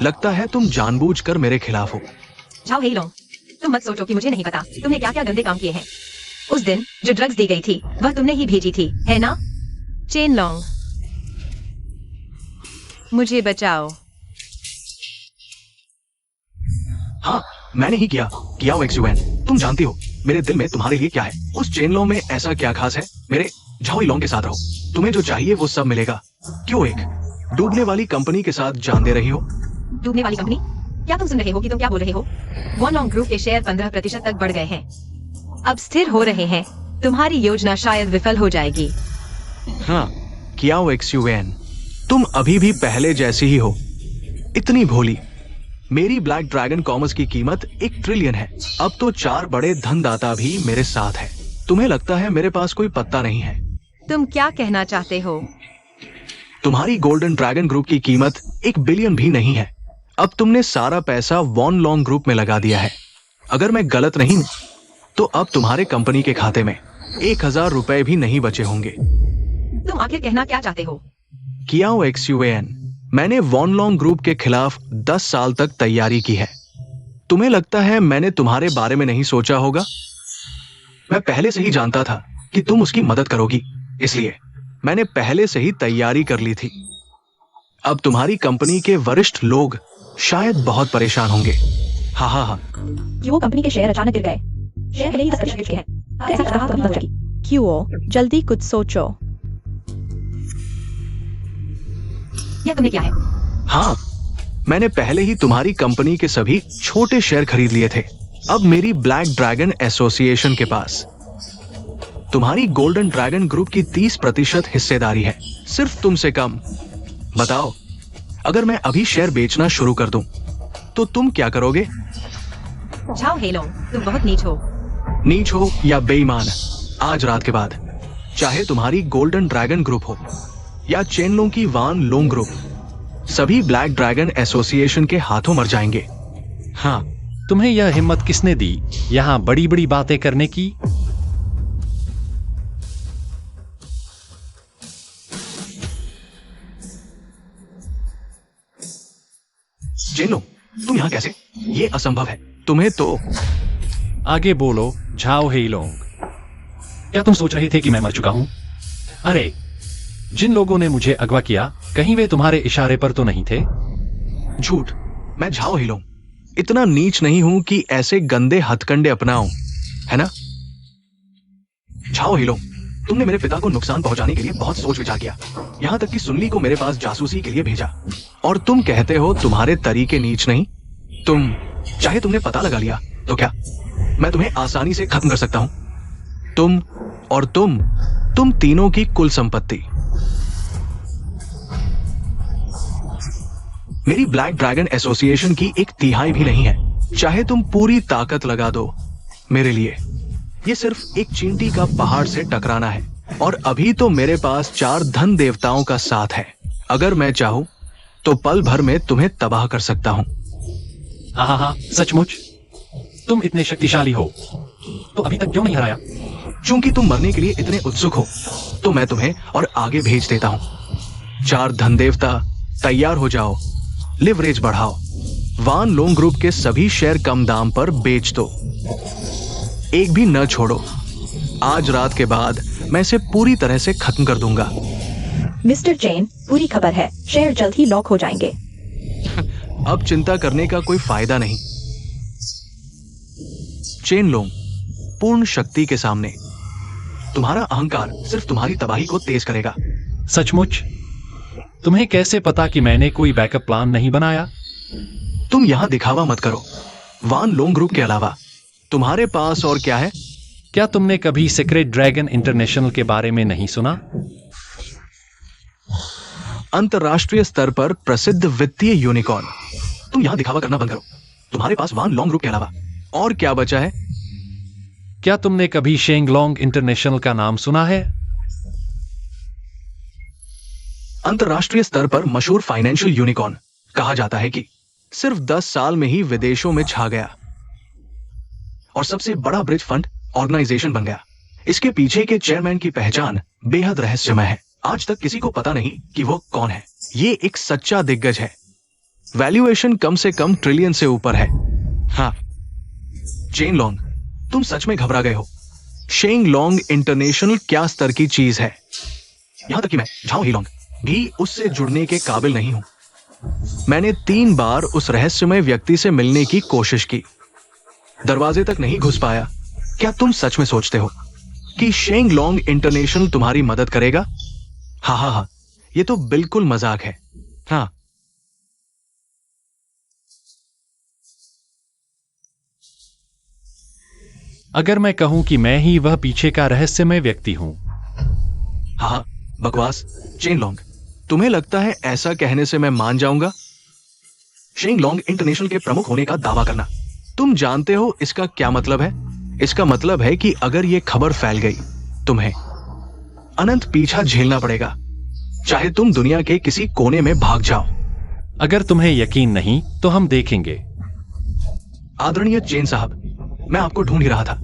लगता है तुम जानबूझकर मेरे खिलाफ हो। झाओ हेलोंग, तुम मत सोचो कि मुझे नहीं पता तुमने क्या क्या गंदे काम किए हैं। उस दिन जो ड्रग्स दी गई थी वह तुमने ही भेजी थी, है ना? चेन लॉन्ग, मुझे बचाओ। हाँ, मैंने ही किया वो XUN। तुम जानती हो मेरे दिल में तुम्हारे लिए क्या है। उस चेनलों में ऐसा क्या खास है? मेरे झाओ इलोंग के साथ रहो, तुम्हें जो चाहिए वो सब मिलेगा। क्यों एक डूबने वाली कंपनी के साथ जान दे रही हो? डूबने वाली कंपनी? क्या तुम सुन रहे हो कि तुम क्या बोल रहे हो? वन लॉन्ग ग्रुप के शेयर 15% तक बढ़ गए हैं, अब स्थिर हो रहे हैं। तुम्हारी योजना शायद विफल हो जाएगी। हाँ, किया वो XUN, तुम अभी भी पहले जैसी ही हो, इतनी भोली। मेरी ब्लैक ड्रैगन कॉमर्स की कीमत 1 ट्रिलियन है। अब तो 4 बड़े धनदाता भी मेरे साथ हैं। तुम्हें लगता है मेरे पास कोई पत्ता नहीं है? तुम क्या कहना चाहते हो? तुम्हारी गोल्डन ड्रैगन ग्रुप की कीमत 1 बिलियन भी नहीं है। अब तुमने सारा पैसा वॉन लॉन्ग ग्रुप में लगा दिया है। अगर मैं गलत नहीं हूं तो अब तुम्हारे कंपनी के खाते में 1000 रुपए भी नहीं बचे होंगे। तुम आखिर कहना क्या चाहते हो? किया वो XUN, मैंने वॉन लॉन्ग ग्रुप के खिलाफ 10 साल तक तैयारी की है। तुम्हें लगता है मैंने तुम्हारे बारे में नहीं सोचा होगा? मैं पहले से ही जानता था कि तुम उसकी मदद करोगी, इसलिए मैंने पहले से ही तैयारी कर ली थी। अब तुम्हारी कंपनी के वरिष्ठ लोग शायद बहुत परेशान होंगे। हाँ हाँ हाँ, क्यों कंपनी के शेयर अचानक गिर गए? शेयर पहले ही 10% गिर गए हैं। कैसे रहा कंपनी बच गई? क्यों? जल्दी कुछ सोचो। यह तुमने क्या है? हाँ, मैंने पहले ही तुम्हारी कंपनी के सभी छोटे शेयर खरीद लिए थे। अब मेरी ब्लैक ड्रैगन एसोसिएशन के पास तुम्हारी गोल्डन ड्रैगन ग्रुप की 30% हिस्सेदारी है, सिर्फ तुमसे कम। बताओ, अगर मैं अभी शेयर बेचना शुरू कर दूं, तो तुम क्या करोगे? झाओ हेलोंग, तुम बहुत नीच हो। नीच हो या बेईमान, आज रात के बाद चाहे तुम्हारी गोल्डन ड्रैगन ग्रुप हो या चेनलों की वान लोंग ग्रुप, सभी ब्लैक ड्रैगन एसोसिएशन के हाथों मर जाएंगे। हाँ, तुम्हें यह हिम्मत किसने दी यहाँ बड़ी बड़ी बातें करने की? चेनलो, तुम यहाँ कैसे? ये असंभव है। तुम्हें तो आगे बोलो झाओ हेलोंग। क्या तुम सोच रहे थे कि मैं मर चुका हूं? अरे, जिन लोगों ने मुझे अगवा किया, कहीं वे तुम्हारे इशारे पर तो नहीं थे? झूठ, मैं झाओ हिलोंग इतना नीच नहीं हूं कि ऐसे गंदे हथकंडे अपनाऊं, है ना? झाओ हिलोंग, तुमने मेरे पिता को नुकसान पहुंचाने के लिए बहुत सोच विचार किया, यहां तक कि सुनली को मेरे पास जासूसी के लिए भेजा। और तुम कहते हो तुम्हारे तरीके नीच नहीं? तुम चाहे तुमने पता लगा लिया तो क्या मैं तुम्हें आसानी से खत्म कर सकता हूं? तुम और तुम तीनों की कुल संपत्ति। मेरी ब्लैक ड्रैगन एसोसिएशन की 1/3 भी नहीं है। चाहे तुम पूरी ताकत लगा दो, मेरे लिए ये सिर्फ एक चींटी का पहाड़ से टकराना है। और अभी तो मेरे पास 4 धन देवताओं का साथ है। अगर मैं चाहूं तो पल भर में तुम्हें तबाह कर सकता हूं। हाँ, सचमुच तुम इतने शक्तिशाली हो तो अभी तक क्यों नहीं हराया? चूंकि तुम मरने के लिए इतने उत्सुक हो, तो मैं तुम्हें और आगे भेज देता हूं। 4 धन देवता, तैयार हो जाओ, लिवरेज बढ़ाओ, वान लोंग ग्रुप के सभी शेयर कम दाम पर बेच दो, एक भी न छोड़ो। आज रात के बाद मैं इसे पूरी तरह से खत्म कर दूंगा। मिस्टर चेन, पूरी खबर है, शेयर जल्द ही लॉक हो जाएंगे। अब चिंता करने का कोई फायदा नहीं। चेन लोंग, पूर्ण शक्ति के सामने तुम्हारा अहंकार सिर्फ तुम्हारी तबाही को तेज करेगा। सचमुच? तुम्हें कैसे पता कि मैंने कोई बैकअप प्लान नहीं बनाया? तुम यहां दिखावा मत करो। वान लोंग ग्रुप के अलावा तुम्हारे पास और क्या है? क्या तुमने कभी सीक्रेट ड्रैगन इंटरनेशनल के बारे में नहीं सुना? अंतरराष्ट्रीय स्तर पर प्रसिद्ध वित्तीय यूनिकॉर्न। तुम यहां दिखावा करना बंद करो। तुम्हारे पास वान लोंग ग्रुप के अलावा और क्या बचा है? क्या तुमने कभी शेंगलोंग इंटरनेशनल का नाम सुना है? अंतरराष्ट्रीय स्तर पर मशहूर फाइनेंशियल यूनिकॉर्न। कहा जाता है कि सिर्फ 10 साल में ही विदेशों में छा गया और सबसे बड़ा ब्रिज फंड ऑर्गेनाइजेशन बन गया। इसके पीछे के चेयरमैन की पहचान बेहद रहस्यमय है। आज तक किसी को पता नहीं कि वो कौन है। ये एक सच्चा दिग्गज है। वैल्यूएशन कम से कम ट्रिलियन से ऊपर है। हाँ, चेन लॉन्ग, तुम सच में घबरा गए हो। शेंग लॉन्ग इंटरनेशनल क्या स्तर की चीज है? यहाँ तक कि मैं झाओ हीलोंग भी उससे जुड़ने के काबिल नहीं हूं। मैंने 3 बार उस रहस्यमय व्यक्ति से मिलने की कोशिश की, दरवाजे तक नहीं घुस पाया। क्या तुम सच में सोचते हो कि शेंग लॉन्ग इंटरनेशनल तुम्हारी मदद करेगा? हाँ हाँ हाँ, ये तो बिल्कुल मजाक है। हाँ, अगर मैं कहूं कि मैं ही वह पीछे का रहस्यमय व्यक्ति हूं। हाँ, बकवास। चेन लॉन्ग, तुम्हें लगता है ऐसा कहने से मैं मान जाऊंगा? शेंग लॉन्ग इंटरनेशनल के प्रमुख होने का दावा करना, तुम जानते हो इसका क्या मतलब है? इसका मतलब है कि अगर यह खबर फैल गई, तुम्हें अनंत पीछा झेलना पड़ेगा, चाहे तुम दुनिया के किसी कोने में भाग जाओ। अगर तुम्हें यकीन नहीं तो हम देखेंगे। आदरणीय चेन साहब, मैं आपको ढूंढ ही रहा था।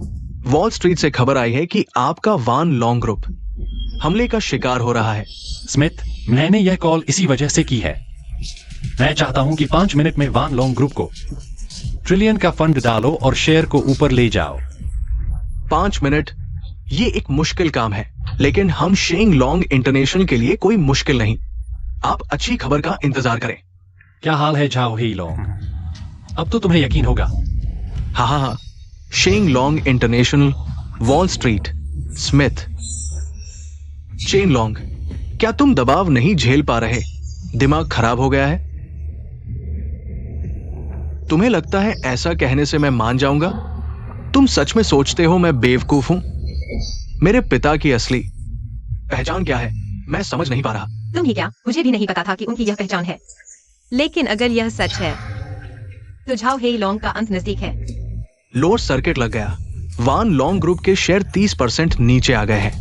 वॉल स्ट्रीट से खबर आई है कि आपका वान लॉन्ग ग्रुप हमले का शिकार हो रहा है। स्मिथ, मैंने यह कॉल इसी वजह से की है। मैं चाहता हूं कि 5 मिनट में वान लॉन्ग ग्रुप को ट्रिलियन का फंड डालो और शेयर को ऊपर ले जाओ। 5 मिनट? ये एक मुश्किल काम है, लेकिन हम शेंग लॉन्ग इंटरनेशनल के लिए कोई मुश्किल नहीं। आप अच्छी खबर का इंतजार करें। क्या हाल है झाओ हीलोंग? अब तो तुम्हें यकीन होगा। हाँ हाँ हाँ, शेंग long international, wall street, Smith. Chain long, क्या तुम दबाव नहीं झेल पा रहे? दिमाग खराब हो गया है? तुम्हें लगता है ऐसा कहने से मैं मान जाऊंगा? तुम सच में सोचते हो मैं बेवकूफ हूं? मेरे पिता की असली पहचान क्या है मैं समझ नहीं पा रहा। तुम ही क्या, मुझे भी नहीं पता था कि उनकी यह पहचान है। लेकिन अगर यह सच है तो झाओ हे लॉन्ग का अंत नजदीक है। लोअर सर्किट लग गया। वान लॉन्ग ग्रुप के शेयर 30% नीचे आ गए हैं।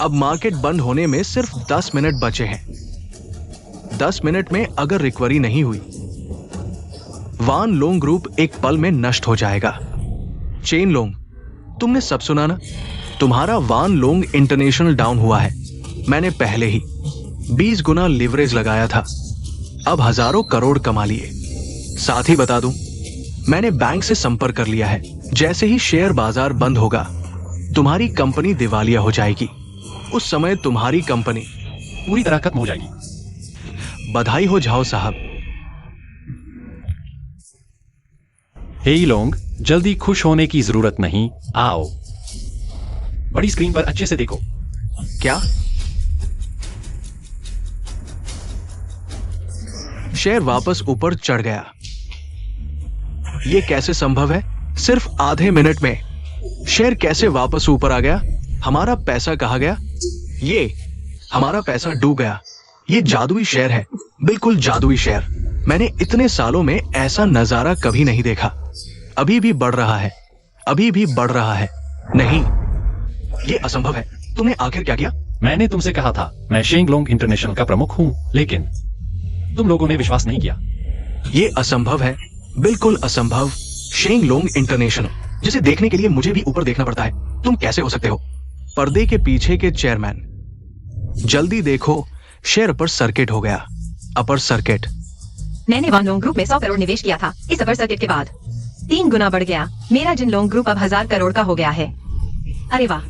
अब मार्केट बंद होने में सिर्फ 10 मिनट बचे हैं। 10 मिनट में अगर रिकवरी नहीं हुई, वान लोंग ग्रुप एक पल में नष्ट हो जाएगा। चेन लोंग, तुमने सब सुना ना? तुम्हारा वान लोंग इंटरनेशनल डाउन हुआ है। मैंने पहले ही 20 गुना लिवरेज लगाया था, अब हजारों करोड़ कमा लिए। साथ ही बता दूं, मैंने बैंक से संपर्क कर लिया है। जैसे ही शेयर बाजार बंद होगा, तुम्हारी कंपनी दिवालिया हो जाएगी। उस समय तुम्हारी कंपनी पूरी तरह खत्म हो जाएगी। बधाई हो झाओ साहब। हेईलोंग, जल्दी खुश होने की जरूरत नहीं, आओ बड़ी स्क्रीन पर अच्छे से देखो। क्या? शेयर वापस ऊपर चढ़ गया। यह कैसे संभव है? सिर्फ आधे मिनट में शेयर कैसे वापस ऊपर आ गया? हमारा पैसा कहाँ गया? ये हमारा पैसा डूब गया। ये जादुई शेयर है, बिल्कुल जादुई शेयर। मैंने इतने सालों में ऐसा नजारा कभी नहीं देखा। अभी भी बढ़ रहा है, अभी भी बढ़ रहा है। नहीं, ये असंभव है। तुमने आखिर क्या किया? मैंने तुमसे कहा था मैं शेंग लॉन्ग इंटरनेशनल का प्रमुख हूं, लेकिन तुम लोगों ने विश्वास नहीं किया। ये असंभव है, बिल्कुल असंभव। शेंग लोंग इंटरनेशनल, जिसे देखने के लिए मुझे भी ऊपर देखना पड़ता है। तुम कैसे हो सकते हो? पर्दे के पीछे के चेयरमैन, जल्दी देखो, शेयर अपर सर्किट हो गया। Upper circuit. मैंने वान लोंग ग्रुप में 100 करोड़ निवेश किया था। इस अपर सर्किट के बाद 3 गुना बढ़ गया। मेरा जिन लोंग ग्रुप अब 1000 करोड़ का हो गया है। अरे वाह।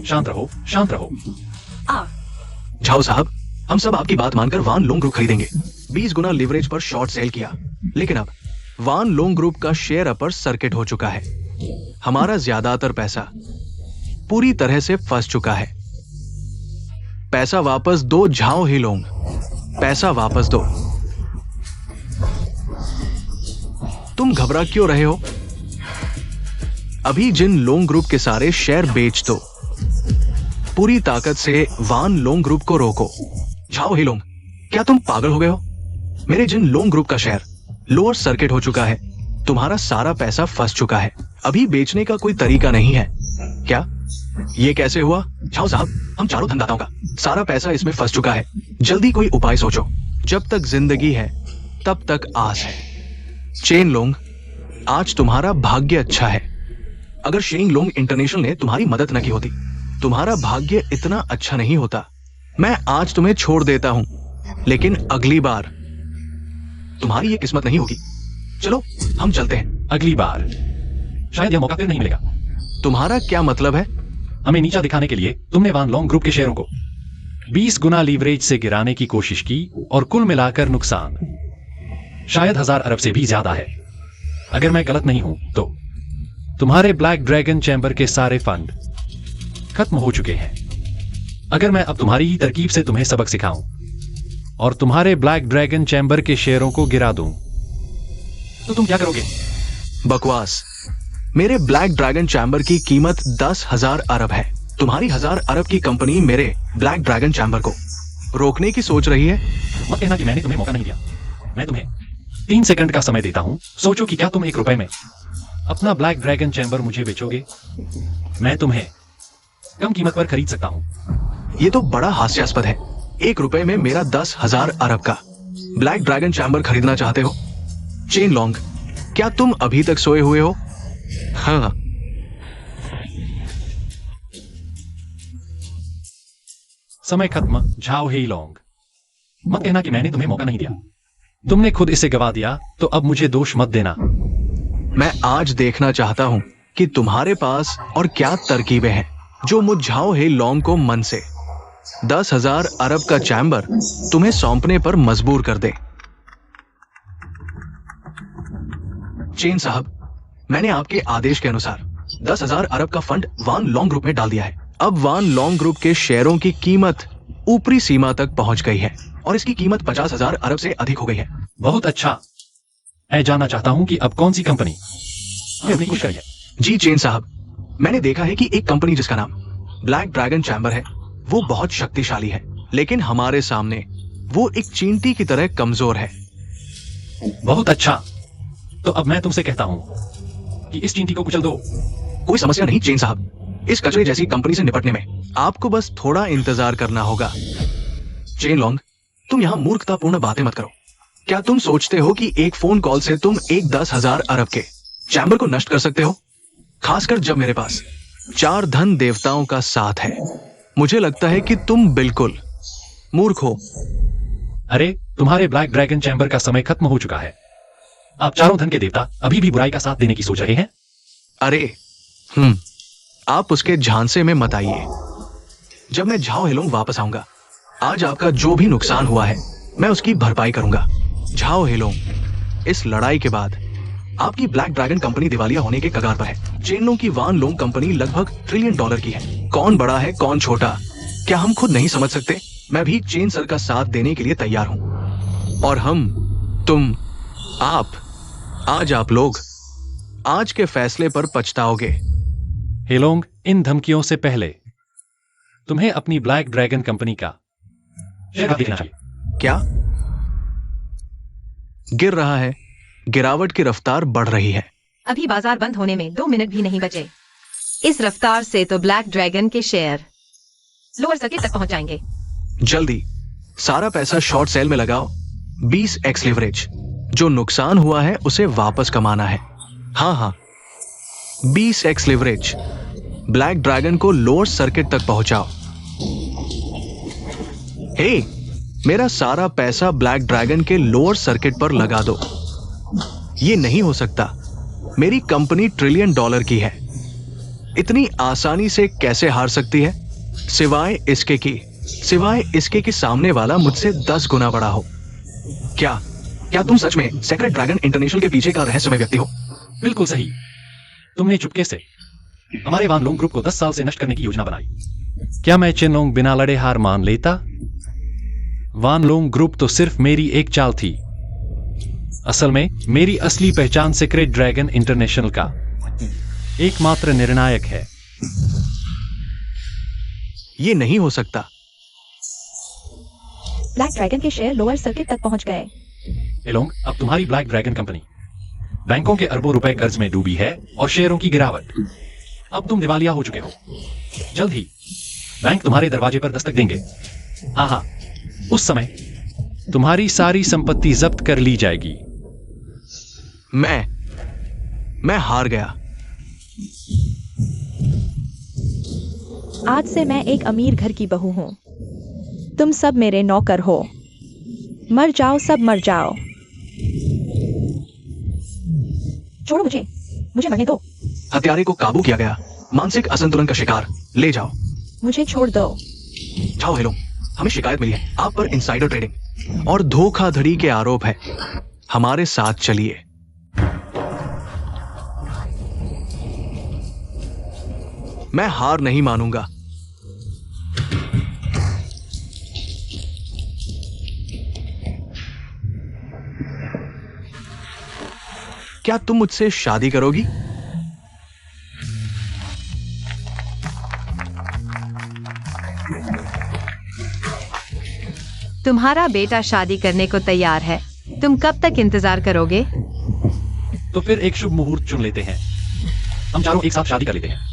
शांत रहो, शांत रहो। झाओ साहब, हम सब आपकी बात मानकर वान लोंग ग्रुप खरीदेंगे। 20 गुना लिवरेज पर शॉर्ट सेल किया, लेकिन अब वान लोंग ग्रुप का शेयर अपर सर्किट हो चुका है। हमारा ज्यादातर पैसा पूरी तरह से फंस चुका है। पैसा वापस दो झाओ ही लोंग, पैसा वापस दो। तुम घबरा क्यों रहे हो? अभी जिन लोंग ग्रुप के सारे शेयर बेच दो। पूरी ताकत से वान लोंग ग्रुप को रोको। झाओ ही लोंग, क्या तुम पागल हो गए हो? मेरे जिन लोंग ग्रुप का शेयर लोअर सर्किट हो चुका है। तुम्हारा सारा पैसा फंस चुका है। अभी बेचने का कोई तरीका नहीं है क्या? ये कैसे हुआ? झाओ साहब, हम चारों धनदाताओं का सारा पैसा इसमें फंस चुका है। जल्दी कोई उपाय सोचो। जब तक जिंदगी है तब तक आस है। चेन लोंग, आज तुम्हारा भाग्य अच्छा है। अगर शेंग लोंग इंटरनेशनल ने तुम्हारी मदद न की होती, तुम्हारा भाग्य इतना अच्छा नहीं होता। मैं आज तुम्हें छोड़ देता हूं, लेकिन अगली बार तुम्हारी ये किस्मत नहीं होगी। चलो हम चलते हैं। अगली बार शायद यह मौका फिर नहीं मिलेगा। तुम्हारा क्या मतलब है? हमें नीचा दिखाने के लिए तुमने वान लॉन्ग ग्रुप के शेयरों को 20 गुना लीवरेज से गिराने की कोशिश की और कुल मिलाकर नुकसान शायद 1000 अरब से भी ज्यादा है। अगर मैं गलत नहीं हूं तो तुम्हारे ब्लैक ड्रैगन चैम्बर के सारे फंड खत्म हो चुके हैं। अगर मैं अब तुम्हारी ही तरकीब से तुम्हें सबक सिखाऊं और तुम्हारे ब्लैक ड्रैगन चैम्बर के शेयरों को गिरा दूं तो तुम क्या करोगे? बकवास। मेरे ब्लैक ड्रैगन चैम्बर की कीमत 10,000 अरब है। तुम्हारी 1000 अरब की कंपनी मेरे ब्लैक ड्रैगन चैम्बर को रोकने की सोच रही है। मत कहना कि मैंने तुम्हें मौका नहीं दिया। मैं तुम्हें 3 सेकंड का समय देता हूं। सोचो कि क्या तुम 1 रुपए में अपना ब्लैक ड्रैगन चैम्बर मुझे बेचोगे? मैं तुम्हें कम कीमत पर खरीद सकता हूं। ये तो बड़ा हास्यास्पद है। 1 रुपए में मेरा 10,000 अरब का ब्लैक ड्रैगन चैम्बर खरीदना चाहते हो? चेन लॉन्ग, क्या तुम अभी तक सोए हुए हो? हाँ। समय खत्म। झाओ हे लॉन्ग। मत कहना कि मैंने तुम्हें मौका नहीं दिया। तुमने खुद इसे गवा दिया तो अब मुझे दोष मत देना। मैं आज देखना चाहता हूं कि तुम्हारे पास और क्या तरकीबें हैं जो मुझ झाओ हे लॉन्ग को मन से 10,000 अरब का चैम्बर तुम्हें सौंपने पर मजबूर कर दे। चेन साहब, मैंने आपके आदेश के अनुसार 10,000 अरब का फंड वान लॉन्ग ग्रुप में डाल दिया है। अब वान लॉन्ग ग्रुप के शेयरों की कीमत ऊपरी सीमा तक पहुंच गई है और इसकी कीमत 50,000 अरब से अधिक हो गई है। बहुत अच्छा। मैं जानना चाहता हूं कि अब कौन सी कंपनी अपनी कुछ करी है। जी चेन साहब, मैंने देखा है कि एक कंपनी जिसका नाम ब्लैक ड्रैगन चैम्बर है वो बहुत शक्तिशाली है, लेकिन हमारे सामने वो एक चींटी की तरह कमजोर है। बहुत अच्छा। तो अब मैं तुमसे कहता हूं कि इस चींटी को कुचल दो। कोई समस्या नहीं चेन साहब, इस कचरे जैसी कंपनी से निपटने में आपको बस थोड़ा इंतजार करना होगा। चेन लॉन्ग, तुम यहां मूर्खतापूर्ण बातें मत करो। क्या तुम सोचते हो कि एक फोन कॉल से तुम एक 10,000 अरब के चैम्बर को नष्ट कर सकते हो? खासकर जब मेरे पास 4 धन देवताओं का साथ है। मुझे लगता है कि तुम बिल्कुल मूर्ख हो। अरे, तुम्हारे ब्लैक ड्रैगन चैम्बर का समय खत्म हो चुका है। आप चारों धन के देवता अभी भी बुराई का साथ देने की सोच रहे हैं? अरे आप उसके झांसे में मत आइए। जब मैं झाओ हेलोंग वापस आऊंगा, आज आपका जो भी नुकसान हुआ है मैं उसकी भरपाई करूंगा। झाओ हेलोंग, इस लड़ाई के बाद आपकी ब्लैक ड्रैगन कंपनी दिवालिया होने के कगार पर है। चेनलों की वान लोंग कंपनी लगभग $1 ट्रिलियन की है। कौन बड़ा है कौन छोटा, क्या हम खुद नहीं समझ सकते? मैं भी चेन सर का साथ देने के लिए तैयार हूं। और हम, तुम, आप, आज आप लोग आज के फैसले पर पछताओगे। हेलोंग, इन धमकियों से पहले तुम्हें अपनी ब्लैक ड्रैगन कंपनी का शेयर देखना चाहिए। क्या गिर रहा है? गिरावट की रफ्तार बढ़ रही है। अभी बाजार बंद होने में 2 मिनट भी नहीं बचे। इस रफ्तार से तो ब्लैक ड्रैगन के शेयर लोअर सर्किट तक पहुंच जाएंगे। जल्दी सारा पैसा शॉर्ट सेल में लगाओ। 20x leverage. जो नुकसान हुआ है उसे वापस कमाना है। हाँ, 20x लीवरेज। ब्लैक ड्रैगन को लोअर सर्किट तक पहुंचाओ। हे, मेरा सारा पैसा ब्लैक ड्रैगन के लोअर सर्किट पर लगा दो। ये नहीं हो सकता। मेरी कंपनी $1 ट्रिलियन की है। इतनी आसानी से कैसे हार सकती है? सिवाय इसके कि सामने वाला मुझसे 10 गुना बड़ा हो। क्या तुम सच में सेक्रेट ड्रैगन इंटरनेशनल के पीछे का रहस्यमय व्यक्ति हो? बिल्कुल सही। तुमने चुपके से हमारे वान लोंग ग्रुप को 10 साल से नष्ट करने की योजना बनाई। क्या मैं चेनलोंग बिना लड़े हार मान लेता? वान लोंग ग्रुप तो सिर्फ मेरी एक चाल थी। असल में मेरी असली पहचान सेक्रेट ड्रैगन इंटरनेशनल का एकमात्र निर्णायक है। ये नहीं हो सकता। ब्लैक ड्रैगन के शेयर लोअर सर्किट तक पहुंच गए। हेलोंग, अब तुम्हारी ब्लैक ड्रैगन कंपनी बैंकों के अरबों रुपए कर्ज में डूबी है और शेयरों की गिरावट। अब तुम दिवालिया हो चुके हो। जल्द ही बैंक तुम्हारे दरवाजे पर दस्तक देंगे। हाँ, उस समय तुम्हारी सारी संपत्ति जब्त कर ली जाएगी। मैं हार गया। आज से मैं एक अमीर घर की बहू हूं। तुम सब मेरे नौकर हो। मर जाओ, सब मर जाओ। छोड़ो मुझे मरने दो। हत्यारे को काबू किया गया। मानसिक असंतुलन का शिकार ले जाओ। मुझे छोड़ दो। जाओ हेलो, हमें शिकायत मिली है आप पर इनसाइडर ट्रेडिंग और धोखाधड़ी के आरोप है। हमारे साथ चलिए। मैं हार नहीं मानूंगा। क्या तुम मुझसे शादी करोगी? तुम्हारा बेटा शादी करने को तैयार है। तुम कब तक इंतजार करोगे? तो फिर एक शुभ मुहूर्त चुन लेते हैं। हम चारों एक साथ शादी कर लेते हैं।